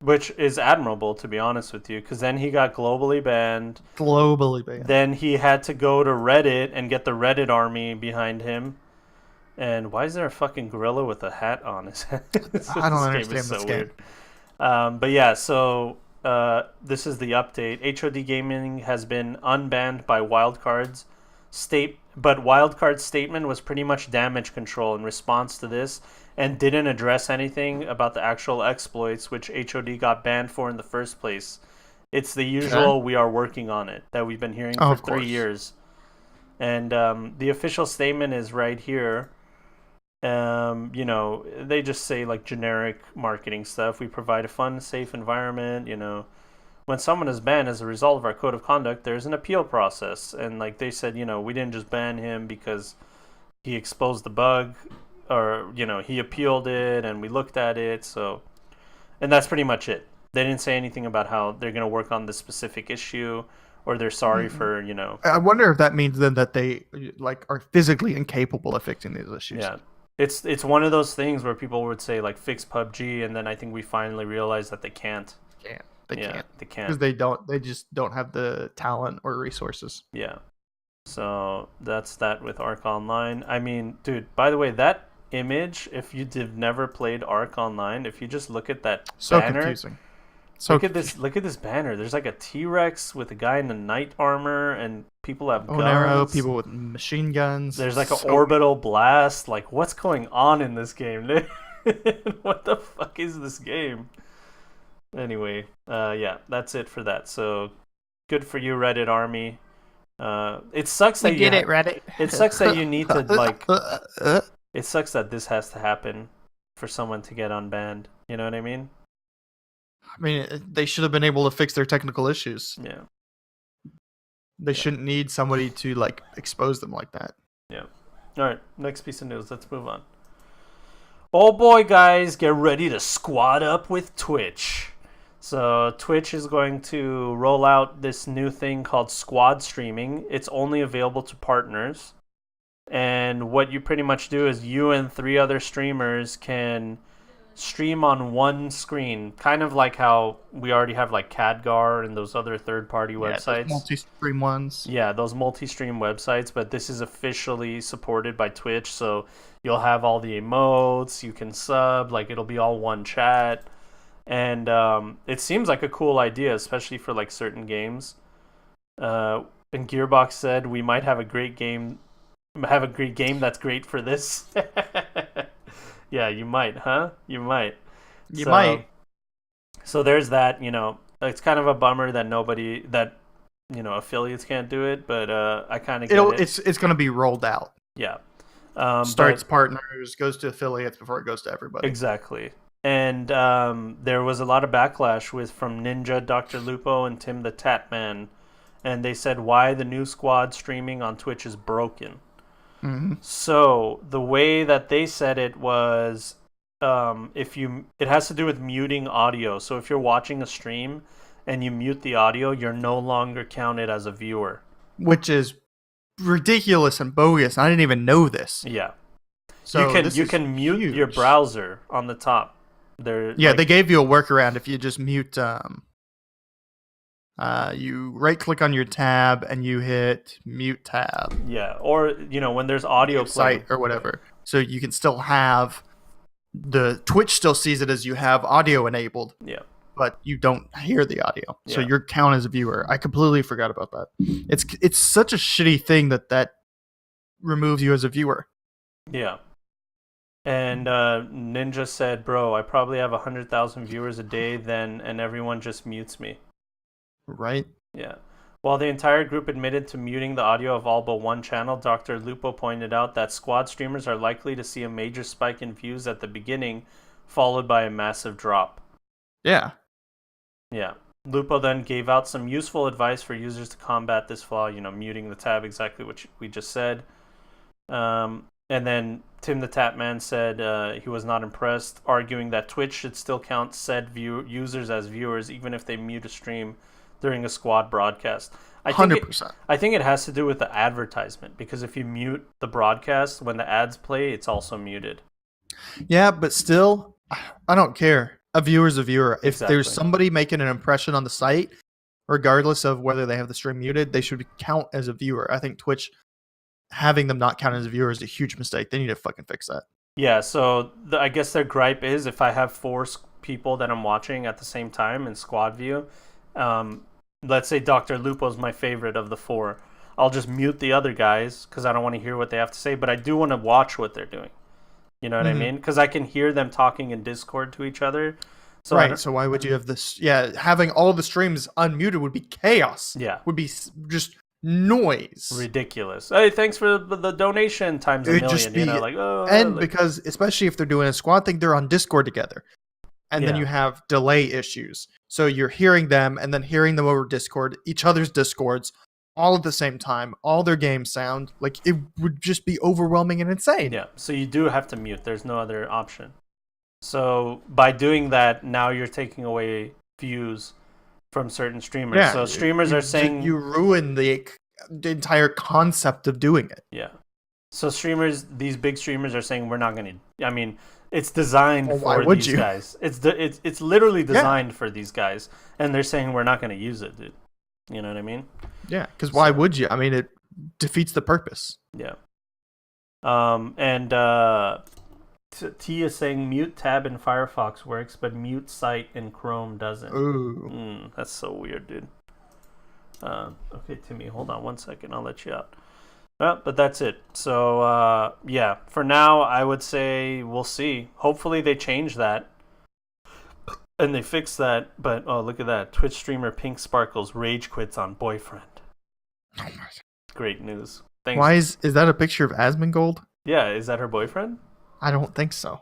Speaker 1: which is admirable, to be honest with you, because then he got globally banned.
Speaker 3: Globally banned.
Speaker 1: Then he had to go to Reddit and get the Reddit army behind him. And why is there a fucking gorilla with a hat on his head?
Speaker 3: I don't understand this game.
Speaker 1: But yeah, so this is the update. HOD Gaming has been unbanned by Wildcard's but Wildcard's statement was pretty much damage control in response to this and didn't address anything about the actual exploits which HOD got banned for in the first place. It's the usual "we are working on it" that we've been hearing for 3 years. And the official statement is right here. They just say like generic marketing stuff. We provide a fun, safe environment. When someone is banned as a result of our code of conduct, there's an appeal process. And like they said, we didn't just ban him because he exposed the bug, or he appealed it and we looked at it. So, and that's pretty much it. They didn't say anything about how they're going to work on this specific issue, or they're sorry for
Speaker 3: I wonder if that means then that they are physically incapable of fixing these issues.
Speaker 1: Yeah. It's one of those things where people would say like fix PUBG, and then I think we finally realized that they can't.
Speaker 3: They can't
Speaker 1: because
Speaker 3: they just don't have the talent or resources.
Speaker 1: Yeah. So that's that with Ark Online. I mean, dude, by the way, that image, if you've never played Ark Online, if you just look at that
Speaker 3: So
Speaker 1: banner,
Speaker 3: confusing.
Speaker 1: look at this banner. There's like a T-Rex with a guy in a knight armor, and people have guns.
Speaker 3: Arrow, people with machine guns.
Speaker 1: There's like an orbital blast. Like, what's going on in this game, dude? What the fuck is this game? Anyway, yeah, that's it for that. So, good for you, Reddit army. It sucks that
Speaker 3: Reddit.
Speaker 1: It sucks that you need to like. It sucks that this has to happen for someone to get unbanned. You know what I mean?
Speaker 3: I mean, they should have been able to fix their technical issues.
Speaker 1: Yeah.
Speaker 3: They shouldn't need somebody to like expose them like that.
Speaker 1: Yeah. All right. Next piece of news. Let's move on. Oh boy, guys, get ready to squad up with Twitch. So Twitch is going to roll out this new thing called squad streaming. It's only available to partners. And what you pretty much do is you and 3 other streamers can stream on one screen, kind of like how we already have like Khadgar and those other third-party websites.
Speaker 3: Multi-stream ones.
Speaker 1: Yeah, those multi-stream websites, but this is officially supported by Twitch, so you'll have all the emotes, you can sub, like it'll be all one chat. And it seems like a cool idea, especially for like certain games. And Gearbox said we might have a great game that's great for this. Yeah, you might, huh? You might.
Speaker 3: You might.
Speaker 1: So there's that, it's kind of a bummer that affiliates can't do it, but I kind of get it.
Speaker 3: It's going to be rolled out.
Speaker 1: Yeah.
Speaker 3: Starts partners, goes to affiliates before it goes to everybody.
Speaker 1: Exactly. And there was a lot of backlash from Ninja, Dr. Lupo, and Tim the Tatman. And they said why the new squad streaming on Twitch is broken.
Speaker 3: Mm-hmm.
Speaker 1: So the way that they said it was, it has to do with muting audio. So if you're watching a stream and you mute the audio, you're no longer counted as a viewer.
Speaker 3: Which is ridiculous and bogus. I didn't even know this.
Speaker 1: Yeah.
Speaker 3: So
Speaker 1: you can mute
Speaker 3: huge.
Speaker 1: your browser on the top.
Speaker 3: They gave you a workaround if you just mute. You right-click on your tab and you hit mute tab.
Speaker 1: Yeah, or when there's audio
Speaker 3: site or whatever, so you can still have the Twitch still sees it as you have audio enabled.
Speaker 1: Yeah,
Speaker 3: but you don't hear the audio, so
Speaker 1: Yeah.
Speaker 3: you're counted as a viewer. I completely forgot about that. It's such a shitty thing that removes you as a viewer.
Speaker 1: Yeah. And Ninja said, "Bro, I probably have 100,000 viewers a day then, and everyone just mutes me."
Speaker 3: Right?
Speaker 1: Yeah. While the entire group admitted to muting the audio of all but one channel, Dr. Lupo pointed out that squad streamers are likely to see a major spike in views at the beginning, followed by a massive drop.
Speaker 3: Yeah.
Speaker 1: Yeah. Lupo then gave out some useful advice for users to combat this flaw, muting the tab, exactly what we just said. And then Tim the Tatman said he was not impressed, arguing that Twitch should still count said users as viewers even if they mute a stream during a squad broadcast.
Speaker 3: 100%.
Speaker 1: I think it has to do with the advertisement, because if you mute the broadcast when the ads play, it's also muted.
Speaker 3: Yeah, but still, I don't care. A viewer's a viewer. If
Speaker 1: Exactly.
Speaker 3: there's somebody making an impression on the site, regardless of whether they have the stream muted, they should count as a viewer. I think Twitch having them not count as a viewer is a huge mistake. They need to fucking fix that.
Speaker 1: Yeah, so I guess their gripe is if I have 4 people that I'm watching at the same time in squad view, let's say Dr. Lupo's my favorite of the 4, I'll just mute the other guys because I don't want to hear what they have to say, but I do want to watch what they're doing. You know what I mean? Because I can hear them talking in Discord to each other. So
Speaker 3: right, so why would you have this? Yeah, having all the streams unmuted would be chaos.
Speaker 1: Yeah.
Speaker 3: Would be just noise.
Speaker 1: Ridiculous. Hey, thanks for the donation times a
Speaker 3: It'd
Speaker 1: million.
Speaker 3: just be,
Speaker 1: and
Speaker 3: because especially if they're doing a squad thing, they're on Discord together. And then
Speaker 1: Yeah.
Speaker 3: you have delay issues. So you're hearing them and then hearing them over Discord, each other's Discords, all at the same time, all their game sound. Like, it would just be overwhelming and insane.
Speaker 1: Yeah, so you do have to mute. There's no other option. So by doing that, now you're taking away views from certain streamers.
Speaker 3: Yeah,
Speaker 1: so streamers are saying...
Speaker 3: You ruin the entire concept of doing it.
Speaker 1: Yeah. So these big streamers are saying we're not going to... I mean, it's designed for these guys. It's literally designed for these guys. And they're saying we're not going to use it, dude. You know what I mean?
Speaker 3: Yeah, because why would you? I mean, it defeats the purpose.
Speaker 1: Yeah. T is saying mute tab in Firefox works, but mute site in Chrome doesn't.
Speaker 3: Ooh.
Speaker 1: That's so weird, dude. Okay, Timmy, hold on one second. I'll let you out. But that's it. So, yeah, for now, I would say we'll see. Hopefully they change that. And they fix that. But, oh, look at that. Twitch streamer Pink Sparkles rage quits on boyfriend.
Speaker 3: Oh my God.
Speaker 1: Great news. Thanks.
Speaker 3: Why is that a picture of Asmongold?
Speaker 1: Yeah, is that her boyfriend?
Speaker 3: I don't think so.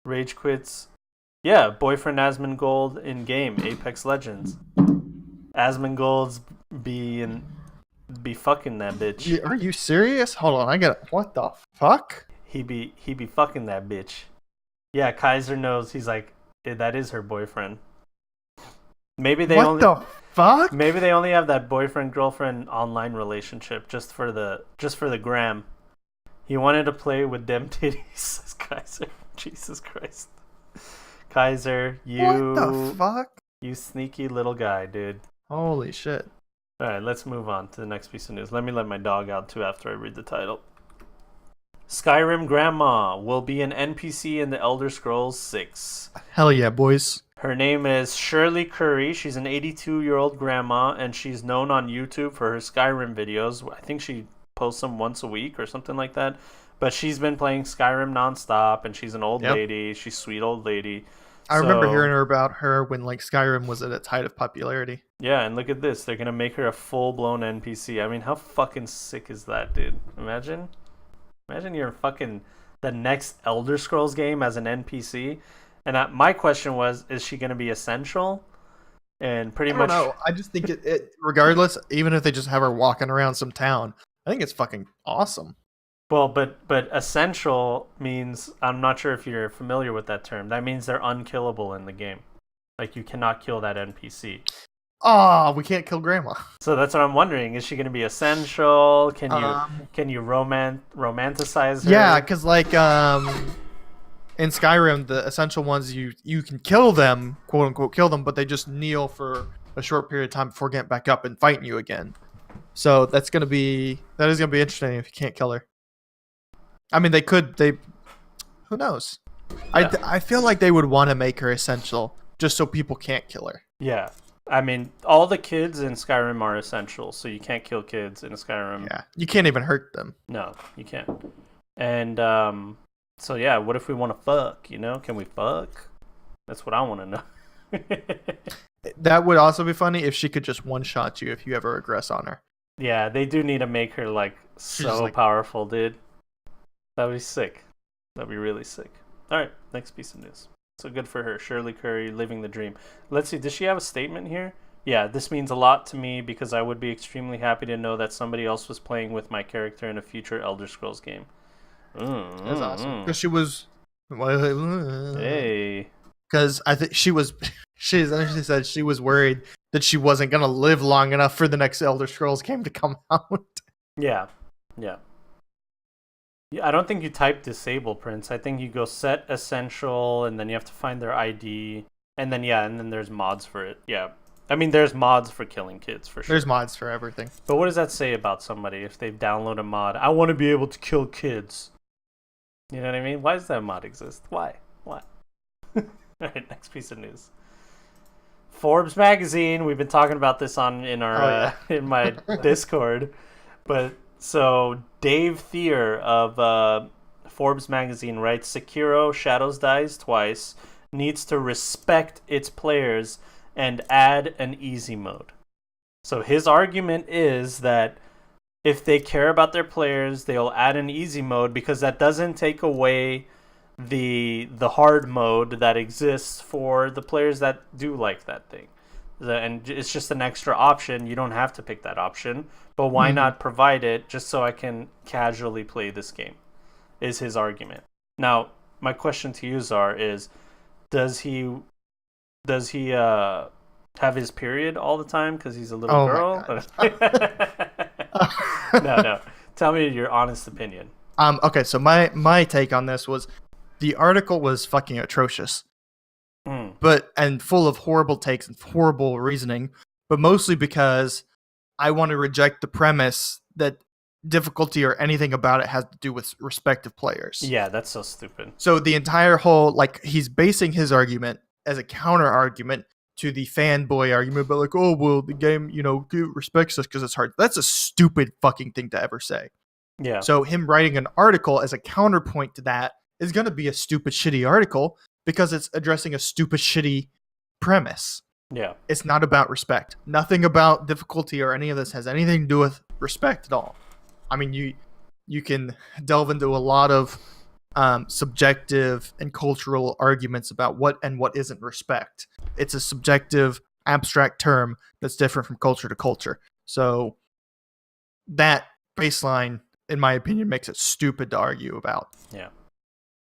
Speaker 1: Rage quits. Yeah, boyfriend Asmongold in game Apex Legends. Asmongold's be fucking that bitch.
Speaker 3: Are you serious? Hold on, I got what the fuck?
Speaker 1: He be fucking that bitch. Yeah, Kaiser knows. He's like, that is her boyfriend. Maybe they
Speaker 3: What the fuck?
Speaker 1: Maybe they only have that boyfriend girlfriend online relationship just for the gram. He wanted to play with them titties, says Kaiser. Jesus Christ, Kaiser, you
Speaker 3: What the fuck?
Speaker 1: You sneaky little guy, dude.
Speaker 3: Holy shit.
Speaker 1: All right, let's move on to the next piece of news. Let me let my dog out too after I read the title. Skyrim Grandma will be an NPC in the Elder Scrolls 6.
Speaker 3: Hell yeah, boys.
Speaker 1: Her name is Shirley Curry. She's an 82-year-old grandma, and she's known on YouTube for her Skyrim videos. I think she posts them once a week or something like that. But she's been playing Skyrim nonstop, and she's an old lady. She's a sweet old lady.
Speaker 3: I remember hearing about her when like Skyrim was at its height of popularity.
Speaker 1: Yeah, and look at this. They're going to make her a full-blown NPC. I mean, how fucking sick is that, dude? Imagine you're fucking the next Elder Scrolls game as an NPC. And my question was, is she going to be essential? And pretty much...
Speaker 3: I don't know. I just think it regardless, even if they just have her walking around some town, I think it's fucking awesome.
Speaker 1: Well, but essential means, I'm not sure if you're familiar with that term. That means they're unkillable in the game. Like, you cannot kill that NPC.
Speaker 3: Oh, we can't kill Grandma.
Speaker 1: So that's what I'm wondering. Is she going to be essential? Can you romanticize her?
Speaker 3: Yeah, because like in Skyrim, the essential ones you can kill them, quote unquote, kill them, but they just kneel for a short period of time before getting back up and fighting you again. So that is gonna be interesting if you can't kill her. I mean, who knows? Yeah. I feel like they would want to make her essential just so people can't kill her.
Speaker 1: Yeah. I mean, all the kids in Skyrim are essential, so you can't kill kids in Skyrim.
Speaker 3: Yeah, you can't even hurt them.
Speaker 1: No, you can't. And so yeah, what if we want to fuck? You know, can we fuck? That's what I want to know.
Speaker 3: That would also be funny if she could just one-shot you if you ever regress on her.
Speaker 1: Yeah, they do need to make her like so powerful, dude. That'd be sick. That'd be really sick. All right, next piece of news. So good for her. Shirley Curry, living the dream. Let's see, does she have a statement here? Yeah, this means a lot to me because I would be extremely happy to know that somebody else was playing with my character in a future Elder Scrolls game.
Speaker 3: That's awesome. Because she was...
Speaker 1: Hey.
Speaker 3: Because I think she actually said she was worried that she wasn't going to live long enough for the next Elder Scrolls game to come out.
Speaker 1: Yeah. I don't think you type disable, Prince. I think you go set essential, and then you have to find their ID, and then there's mods for it. Yeah. I mean, there's mods for killing kids, for sure.
Speaker 3: There's mods for everything.
Speaker 1: But what does that say about somebody if they download a mod? I want to be able to kill kids. You know what I mean? Why does that mod exist? Why? All right, next piece of news. Forbes magazine. We've been talking about this in my Discord, but so Dave Thier of Forbes magazine writes, Sekiro Shadows Dies Twice needs to respect its players and add an easy mode. So his argument is that if they care about their players, they'll add an easy mode because that doesn't take away the hard mode that exists for the players that do like that thing. And it's just an extra option. You don't have to pick that option, but why not provide it just so I can casually play this game, is his argument. Now, my question to you, Czar, is does he have his period all the time because he's a little girl? No. Tell me your honest opinion.
Speaker 3: Okay, so my take on this was the article was fucking atrocious. And full of horrible takes and horrible reasoning, but mostly because I want to reject the premise that difficulty or anything about it has to do with respective players.
Speaker 1: Yeah, that's so stupid.
Speaker 3: So the entire whole, like, he's basing his argument as a counter argument to the fanboy argument about, like, oh, well, the game, respects us because it's hard. That's a stupid fucking thing to ever say.
Speaker 1: Yeah.
Speaker 3: So him writing an article as a counterpoint to that is going to be a stupid, shitty article because it's addressing a stupid, shitty premise.
Speaker 1: Yeah.
Speaker 3: It's not about respect. Nothing about difficulty or any of this has anything to do with respect at all. I mean, you can delve into a lot of subjective and cultural arguments about what and what isn't respect. It's a subjective, abstract term that's different from culture to culture. So that baseline, in my opinion, makes it stupid to argue about.
Speaker 1: Yeah.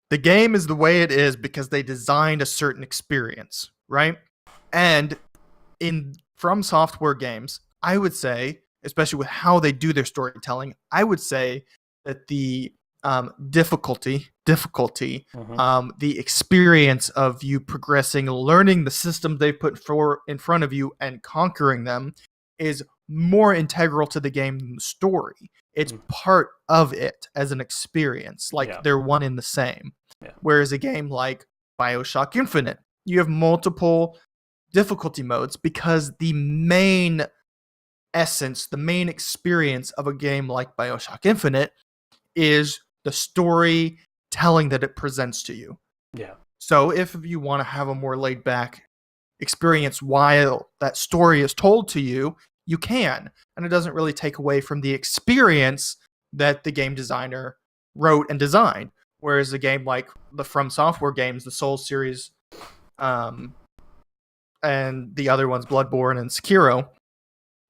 Speaker 3: The game is the way it is because they designed a certain experience, right? And in From Software games, I would say, especially with how they do their storytelling, I would say that the difficulty, the experience of you progressing, learning the systems they put in front of you and conquering them is more integral to the game than the story. It's part of it as an experience, like they're one in the same.
Speaker 1: Yeah.
Speaker 3: Whereas a game like BioShock Infinite, you have multiple difficulty modes because the main essence, the main experience of a game like BioShock Infinite is the story telling that it presents to you.
Speaker 1: Yeah.
Speaker 3: So if you want to have a more laid back experience while that story is told to you, you can. And it doesn't really take away from the experience that the game designer wrote and designed. Whereas a game like the From Software games, the Souls series, and the other ones, Bloodborne and Sekiro,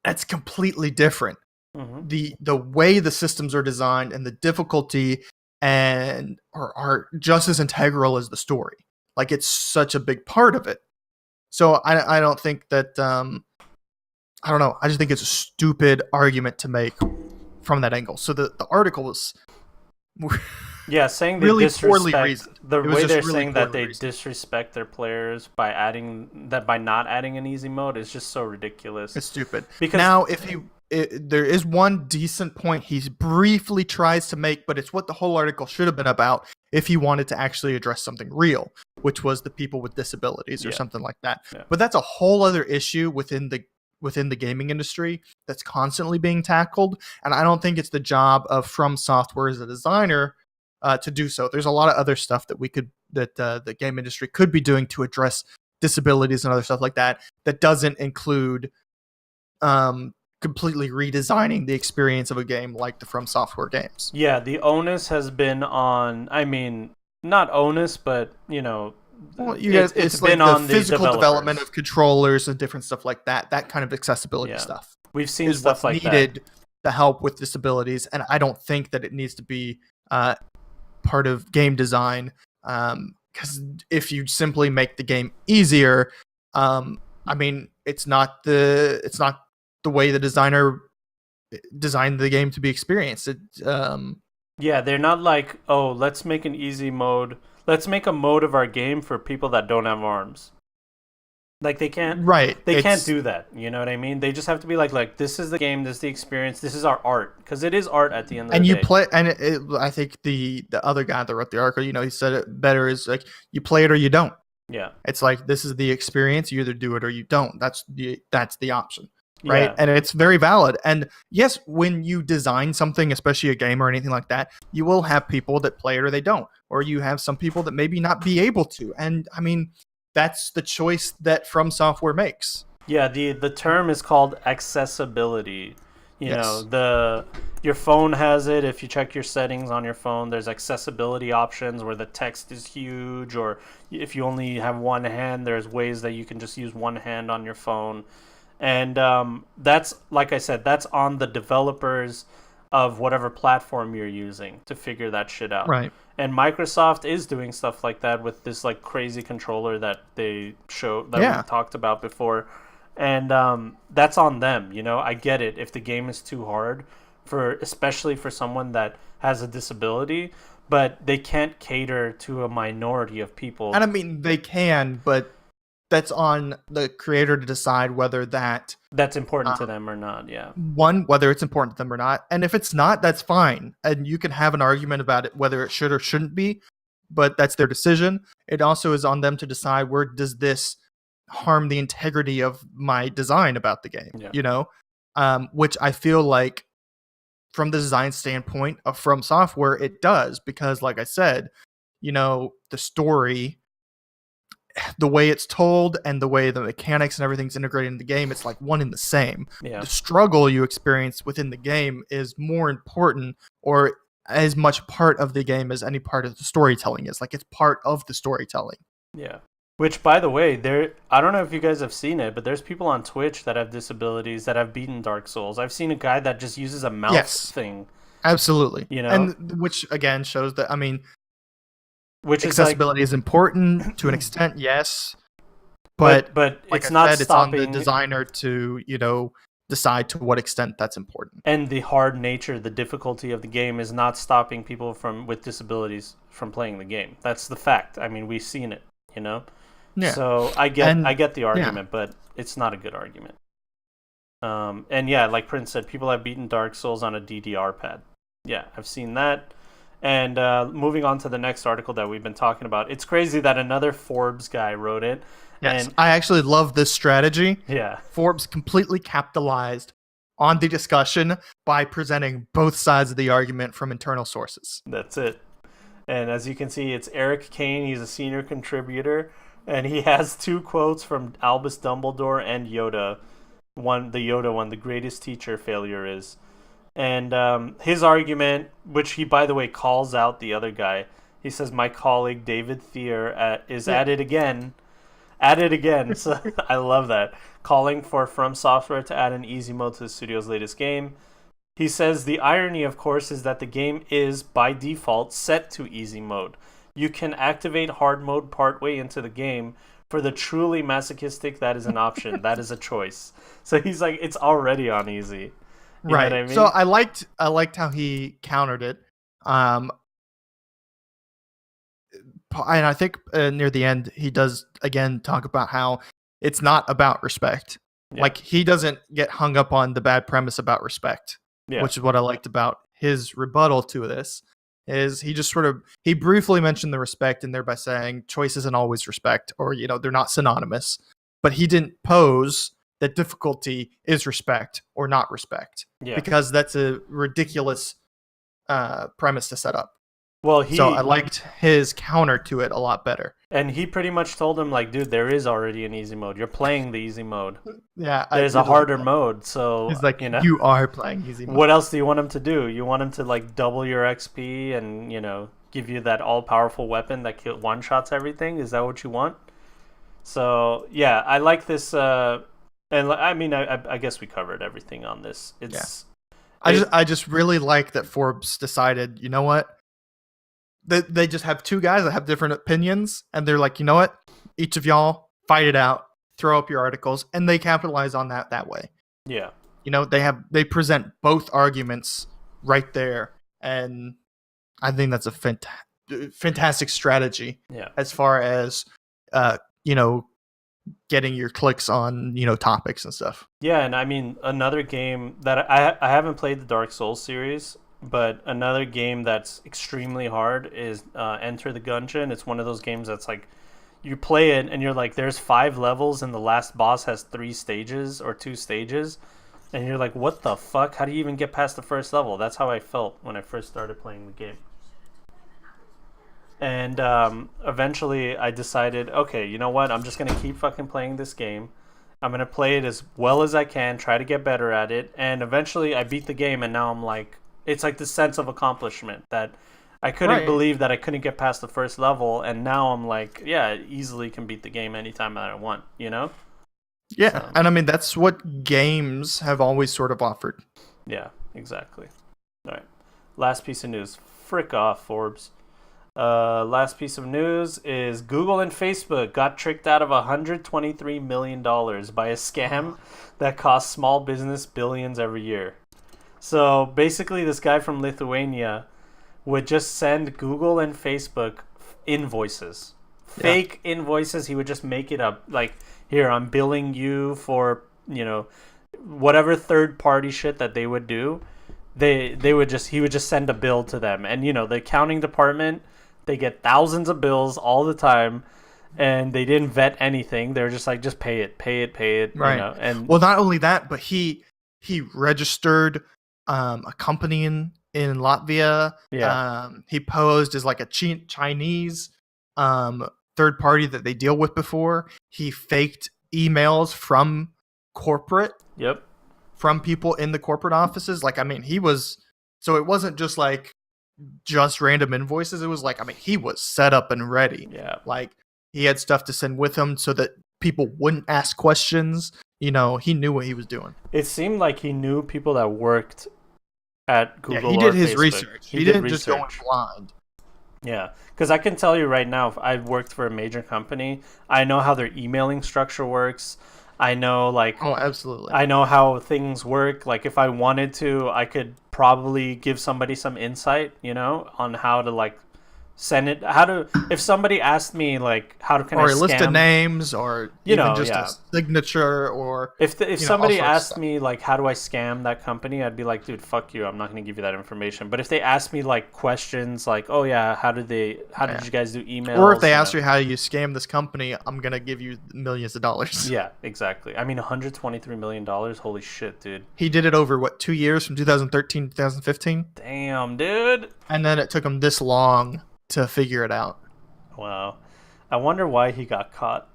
Speaker 3: that's completely different.
Speaker 1: Mm-hmm.
Speaker 3: The way the systems are designed and the difficulty and are just as integral as the story. Like, it's such a big part of it. So I don't think that I don't know. I just think it's a stupid argument to make from that angle. So the article was
Speaker 1: saying they
Speaker 3: really
Speaker 1: disrespect,
Speaker 3: poorly reasoned.
Speaker 1: The way they're saying that they disrespect their players by not adding an easy mode is just so ridiculous.
Speaker 3: It's stupid.
Speaker 1: Because
Speaker 3: now, there is one decent point he briefly tries to make, but it's what the whole article should have been about if he wanted to actually address something real, which was the people with disabilities or something like that. Yeah. But that's a whole other issue within the gaming industry that's constantly being tackled, and I don't think it's the job of From Software as a designer to do so. There's a lot of other stuff that the game industry could be doing to address disabilities and other stuff like that doesn't include completely redesigning the experience of a game like the From Software games.
Speaker 1: Yeah, the onus has been on, I mean, not onus, but, you know,
Speaker 3: well, it's been like on the physical development of controllers and different stuff like that. That kind of accessibility stuff.
Speaker 1: We've seen
Speaker 3: is
Speaker 1: stuff
Speaker 3: what's
Speaker 1: like
Speaker 3: needed
Speaker 1: that.
Speaker 3: to help with disabilities, and I don't think that it needs to be part of game design. Because if you simply make the game easier, I mean, it's not the way the designer designed the game to be experienced.
Speaker 1: Yeah, they're not like, oh, let's make an easy mode. Let's make a mode of our game for people that don't have arms. Like, they can't.
Speaker 3: Right.
Speaker 1: They can't do that. You know what I mean? They just have to be like, this is the game, this is the experience, this is our art, because it is art at the end of the day.
Speaker 3: And you play, and I think the other guy that wrote the article, he said it better, is like, you play it or you don't.
Speaker 1: Yeah.
Speaker 3: It's like, this is the experience. You either do it or you don't. That's the option. Right.
Speaker 1: Yeah.
Speaker 3: And it's very valid. And yes, when you design something, especially a game or anything like that, you will have people that play it or they don't, or you have some people that maybe not be able to. And I mean, that's the choice that From Software makes.
Speaker 1: Yeah. The term is called accessibility. You know, your phone has it. If you check your settings on your phone, there's accessibility options where the text is huge, or if you only have one hand, there's ways that you can just use one hand on your phone. And that's, like I said, that's on the developers of whatever platform you're using to figure that shit out.
Speaker 3: Right.
Speaker 1: And Microsoft is doing stuff like that with this like crazy controller that they showed, that we talked about before. And that's on them. I get it if the game is too hard, especially for someone that has a disability, but they can't cater to a minority of people.
Speaker 3: And I mean, they can, but that's on the creator to decide whether that's
Speaker 1: important to them or not. Yeah.
Speaker 3: One, whether it's important to them or not. And if it's not, that's fine. And you can have an argument about it, whether it should or shouldn't be, but that's their decision. It also is on them to decide, where does this harm the integrity of my design about the game? Which I feel like from the design standpoint of From Software, it does, because like I said, the story, the way it's told and the way the mechanics and everything's integrated in the game, it's like one and the same.
Speaker 1: Yeah.
Speaker 3: The struggle you experience within the game is more important, or as much part of the game as any part of the storytelling is. Like, it's part of the storytelling.
Speaker 1: Yeah. Which, by the way, I don't know if you guys have seen it, but there's people on Twitch that have disabilities that have beaten Dark Souls. I've seen a guy that just uses a mouse
Speaker 3: Yes,
Speaker 1: thing,
Speaker 3: absolutely.
Speaker 1: you know,
Speaker 3: And which again shows that, I mean,
Speaker 1: which is
Speaker 3: accessibility is important to an extent, yes. But like
Speaker 1: it's
Speaker 3: I
Speaker 1: not
Speaker 3: said, it's on the
Speaker 1: stopping.
Speaker 3: designer to, decide to what extent that's important.
Speaker 1: And the hard nature, the difficulty of the game is not stopping people with disabilities from playing the game. That's the fact. I mean, we've seen it, you know.
Speaker 3: Yeah.
Speaker 1: So I get the argument, but it's not a good argument. And yeah, like Prince said, people have beaten Dark Souls on a DDR pad. Yeah, I've seen that. And moving on to the next article that we've been talking about, it's crazy that another Forbes guy wrote it.
Speaker 3: Yes,
Speaker 1: And
Speaker 3: I actually love this strategy.
Speaker 1: yeah,
Speaker 3: Forbes completely capitalized on the discussion by presenting both sides of the argument from internal sources.
Speaker 1: that's it. And as you can see, it's Eric Kane. He's a senior contributor, and he has 2 quotes from Albus Dumbledore and Yoda. The Yoda one, the greatest teacher failure is. And his argument, which he, by the way, calls out the other guy, he says, my colleague David Thier is at it again. At it again. So I love that. Calling for From Software to add an easy mode to the studio's latest game. He says the irony, of course, is that the game is, by default, set to easy mode. You can activate hard mode partway into the game. For the truly masochistic, that is an option. That is a choice. So he's like, it's already on easy. You
Speaker 3: right.
Speaker 1: know what I mean?
Speaker 3: So I liked how he countered it. And I think near the end, he does again talk about how it's not about respect.
Speaker 1: Yeah.
Speaker 3: Like, he doesn't get hung up on the bad premise about respect, which is what I liked about his rebuttal to this. Is he just he briefly mentioned the respect in there by saying choice isn't always respect, or they're not synonymous, but he didn't pose that difficulty is respect or not respect, because that's a ridiculous premise to set up.
Speaker 1: Well,
Speaker 3: so I liked his counter to it a lot better.
Speaker 1: And he pretty much told him, like, dude, there is already an easy mode. You're playing the easy mode.
Speaker 3: Yeah.
Speaker 1: There's a harder mode, so...
Speaker 3: He's like, you are playing easy mode.
Speaker 1: What else do you want him to do? You want him to, like, double your XP and, give you that all-powerful weapon that one-shots everything? Is that what you want? So, yeah, I like this... and, I mean, I guess we covered everything on this.
Speaker 3: I just really like that Forbes decided, you know what? They just have 2 guys that have different opinions, and they're like, you know what? Each of y'all fight it out, throw up your articles, and they capitalize on that way.
Speaker 1: Yeah.
Speaker 3: They present both arguments right there, and I think that's a fantastic strategy.
Speaker 1: Yeah.
Speaker 3: As far as getting your clicks on topics and stuff.
Speaker 1: Yeah, and I mean, another game that I haven't played the Dark Souls series. But another game that's extremely hard is Enter the Gungeon. It's one of those games that's like, you play it and you're like, there's 5 levels and the last boss has 3 stages or 2 stages. And you're like, what the fuck? How do you even get past the first level? That's how I felt when I first started playing the game. And eventually I decided, okay, you know what? I'm just going to keep fucking playing this game. I'm going to play it as well as I can, try to get better at it. And eventually I beat the game, and now I'm like, it's like the sense of accomplishment that I couldn't believe that I couldn't get past the first level, and now I'm like, yeah, I easily can beat the game anytime that I want, Yeah,
Speaker 3: and I mean, that's what games have always sort of offered.
Speaker 1: Yeah, exactly. All right, last piece of news. Frick off, Forbes. Last piece of news is Google and Facebook got tricked out of $123 million by a scam that costs small business billions every year. So basically, this guy from Lithuania would just send Google and Facebook invoices, fake invoices. He would just make it up. Like, here, I'm billing you for, whatever third party shit that they would do. He would just send a bill to them. And, the accounting department, they get thousands of bills all the time. And they didn't vet anything. They're just like, just pay it.
Speaker 3: Right.
Speaker 1: And
Speaker 3: well, not only that, but he registered a company in Latvia.
Speaker 1: Yeah.
Speaker 3: He posed as like a Chinese third party that they deal with before. He faked emails from corporate.
Speaker 1: Yep.
Speaker 3: From people in the corporate offices. Like, I mean, so it wasn't just like just random invoices. It was like, I mean, he was set up and ready.
Speaker 1: Yeah.
Speaker 3: Like, He had stuff to send with him so that people wouldn't ask questions. He knew what he was doing.
Speaker 1: It seemed like he knew people that worked at Google.
Speaker 3: Yeah, he did
Speaker 1: or
Speaker 3: his
Speaker 1: Facebook.
Speaker 3: research. He didn't just go in blind.
Speaker 1: Yeah, because I can tell you right now, if I've worked for a major company, I know how their emailing structure works. I know,
Speaker 3: Oh, absolutely.
Speaker 1: I know how things work. Like, if I wanted to, I could probably give somebody some insight, on how to, send it. If somebody asked me, how can I scam?
Speaker 3: Or a list of names, or even just
Speaker 1: yeah.
Speaker 3: a signature, or...
Speaker 1: If somebody asked me, how do I scam that company, I'd be like, dude, fuck you. I'm not going to give you that information. But if they asked me, questions oh, yeah, how did you guys do emails?
Speaker 3: Or if they asked you how you scam this company, I'm going to give you millions of dollars.
Speaker 1: Yeah, exactly. I mean, $123 million. Holy shit, dude.
Speaker 3: He did it over, 2 years, from 2013 to 2015?
Speaker 1: Damn, dude.
Speaker 3: And then it took him this long to figure it out.
Speaker 1: Wow. I wonder why he got caught.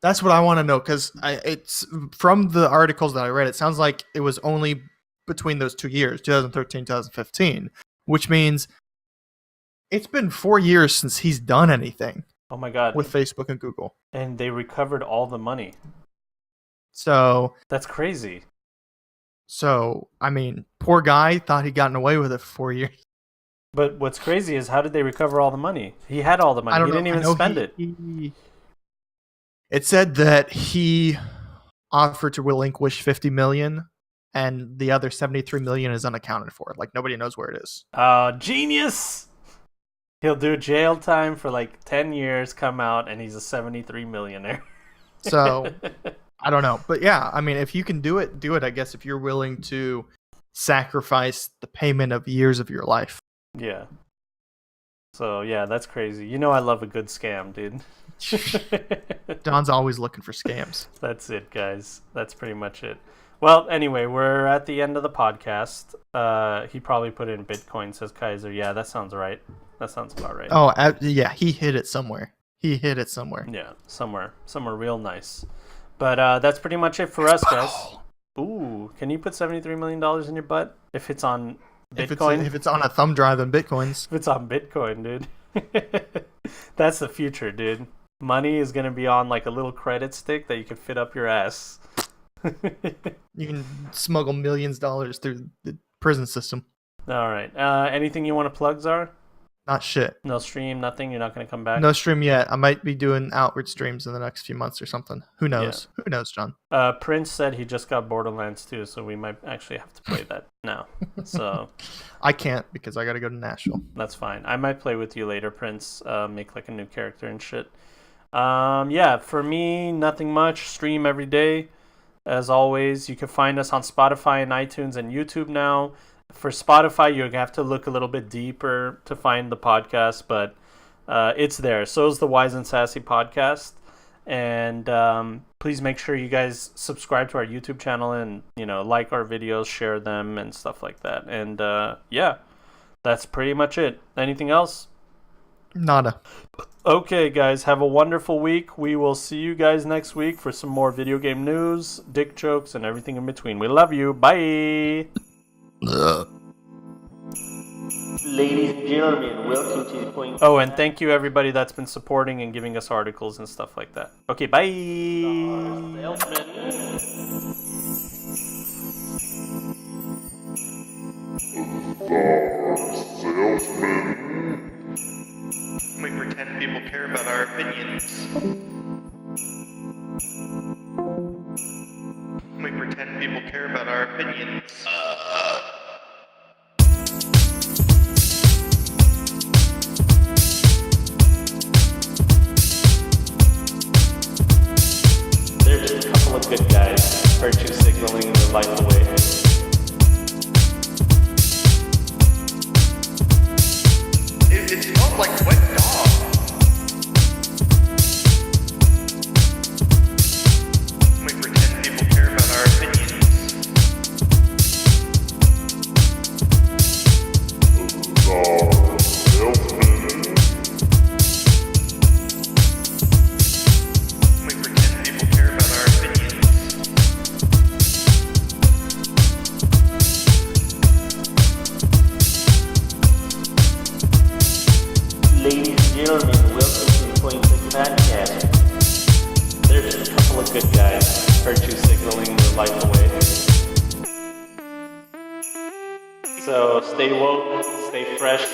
Speaker 3: That's what I want to know, because it's from the articles that I read, it sounds like it was only between those 2 years, 2013, 2015, which means it's been 4 years since he's done anything.
Speaker 1: Oh my God.
Speaker 3: With Facebook and Google.
Speaker 1: And they recovered all the money.
Speaker 3: So...
Speaker 1: That's crazy.
Speaker 3: So, I mean, poor guy thought he'd gotten away with it for 4 years.
Speaker 1: But what's crazy is, how did they recover all the money? He had all the money. He didn't even spend it.
Speaker 3: It said that he offered to relinquish $50 million, and the other $73 million is unaccounted for. Nobody knows where it is.
Speaker 1: Genius! He'll do jail time for 10 years, come out, and he's a 73 millionaire.
Speaker 3: So, I don't know. But yeah, I mean, if you can do it, I guess, if you're willing to sacrifice the payment of years of your life.
Speaker 1: Yeah. So, yeah, that's crazy. I love a good scam, dude.
Speaker 3: Don's always looking for scams.
Speaker 1: That's it, guys. That's pretty much it. Well, anyway, we're at the end of the podcast. He probably put in Bitcoin, says Kaiser. Yeah, that sounds right. That sounds about right.
Speaker 3: Oh, yeah, he hid it somewhere. Yeah,
Speaker 1: somewhere real nice. But that's pretty much it for us, guys. Ooh, can you put $73 million in your butt if it's on Bitcoin?
Speaker 3: If it's on a thumb drive in Bitcoins.
Speaker 1: If it's on Bitcoin, dude. That's the future, dude. Money is going to be on a little credit stick that you can fit up your ass.
Speaker 3: You can smuggle millions of dollars through the prison system.
Speaker 1: All right. Anything you want to plug, Zara?
Speaker 3: Not shit.
Speaker 1: No stream, nothing? You're not going to come back?
Speaker 3: No stream yet. I might be doing outward streams in the next few months or something. Who knows? Yeah. Who knows, John?
Speaker 1: Prince said he just got Borderlands 2, so we might actually have to play that now. So
Speaker 3: I can't, because I got to go to Nashville.
Speaker 1: That's fine. I might play with you later, Prince. Make a new character and shit. Yeah, for me, nothing much. Stream every day. As always, you can find us on Spotify and iTunes and YouTube now. For Spotify, you have to look a little bit deeper to find the podcast, but it's there. So is the Wise and Sassy podcast. And please make sure you guys subscribe to our YouTube channel and, like our videos, share them, and stuff like that. And yeah, that's pretty much it. Anything else?
Speaker 3: Nada.
Speaker 1: Okay, guys, have a wonderful week. We will see you guys next week for some more video game news, dick jokes, and everything in between. We love you. Bye. Ladies and gentlemen, welcome to the point. Oh, and thank you everybody that's been supporting and giving us articles and stuff like that. Okay, bye.
Speaker 2: We pretend people care about our opinions. We pretend people care about our opinions.
Speaker 1: They're just a couple of good guys, virtue signaling their life away.
Speaker 2: It smells like wet dog. We pretend people care about our opinions. We pretend people care about our opinions.
Speaker 1: Ladies and gentlemen, welcome to the Point Six Podcast. life away. So stay woke, stay fresh,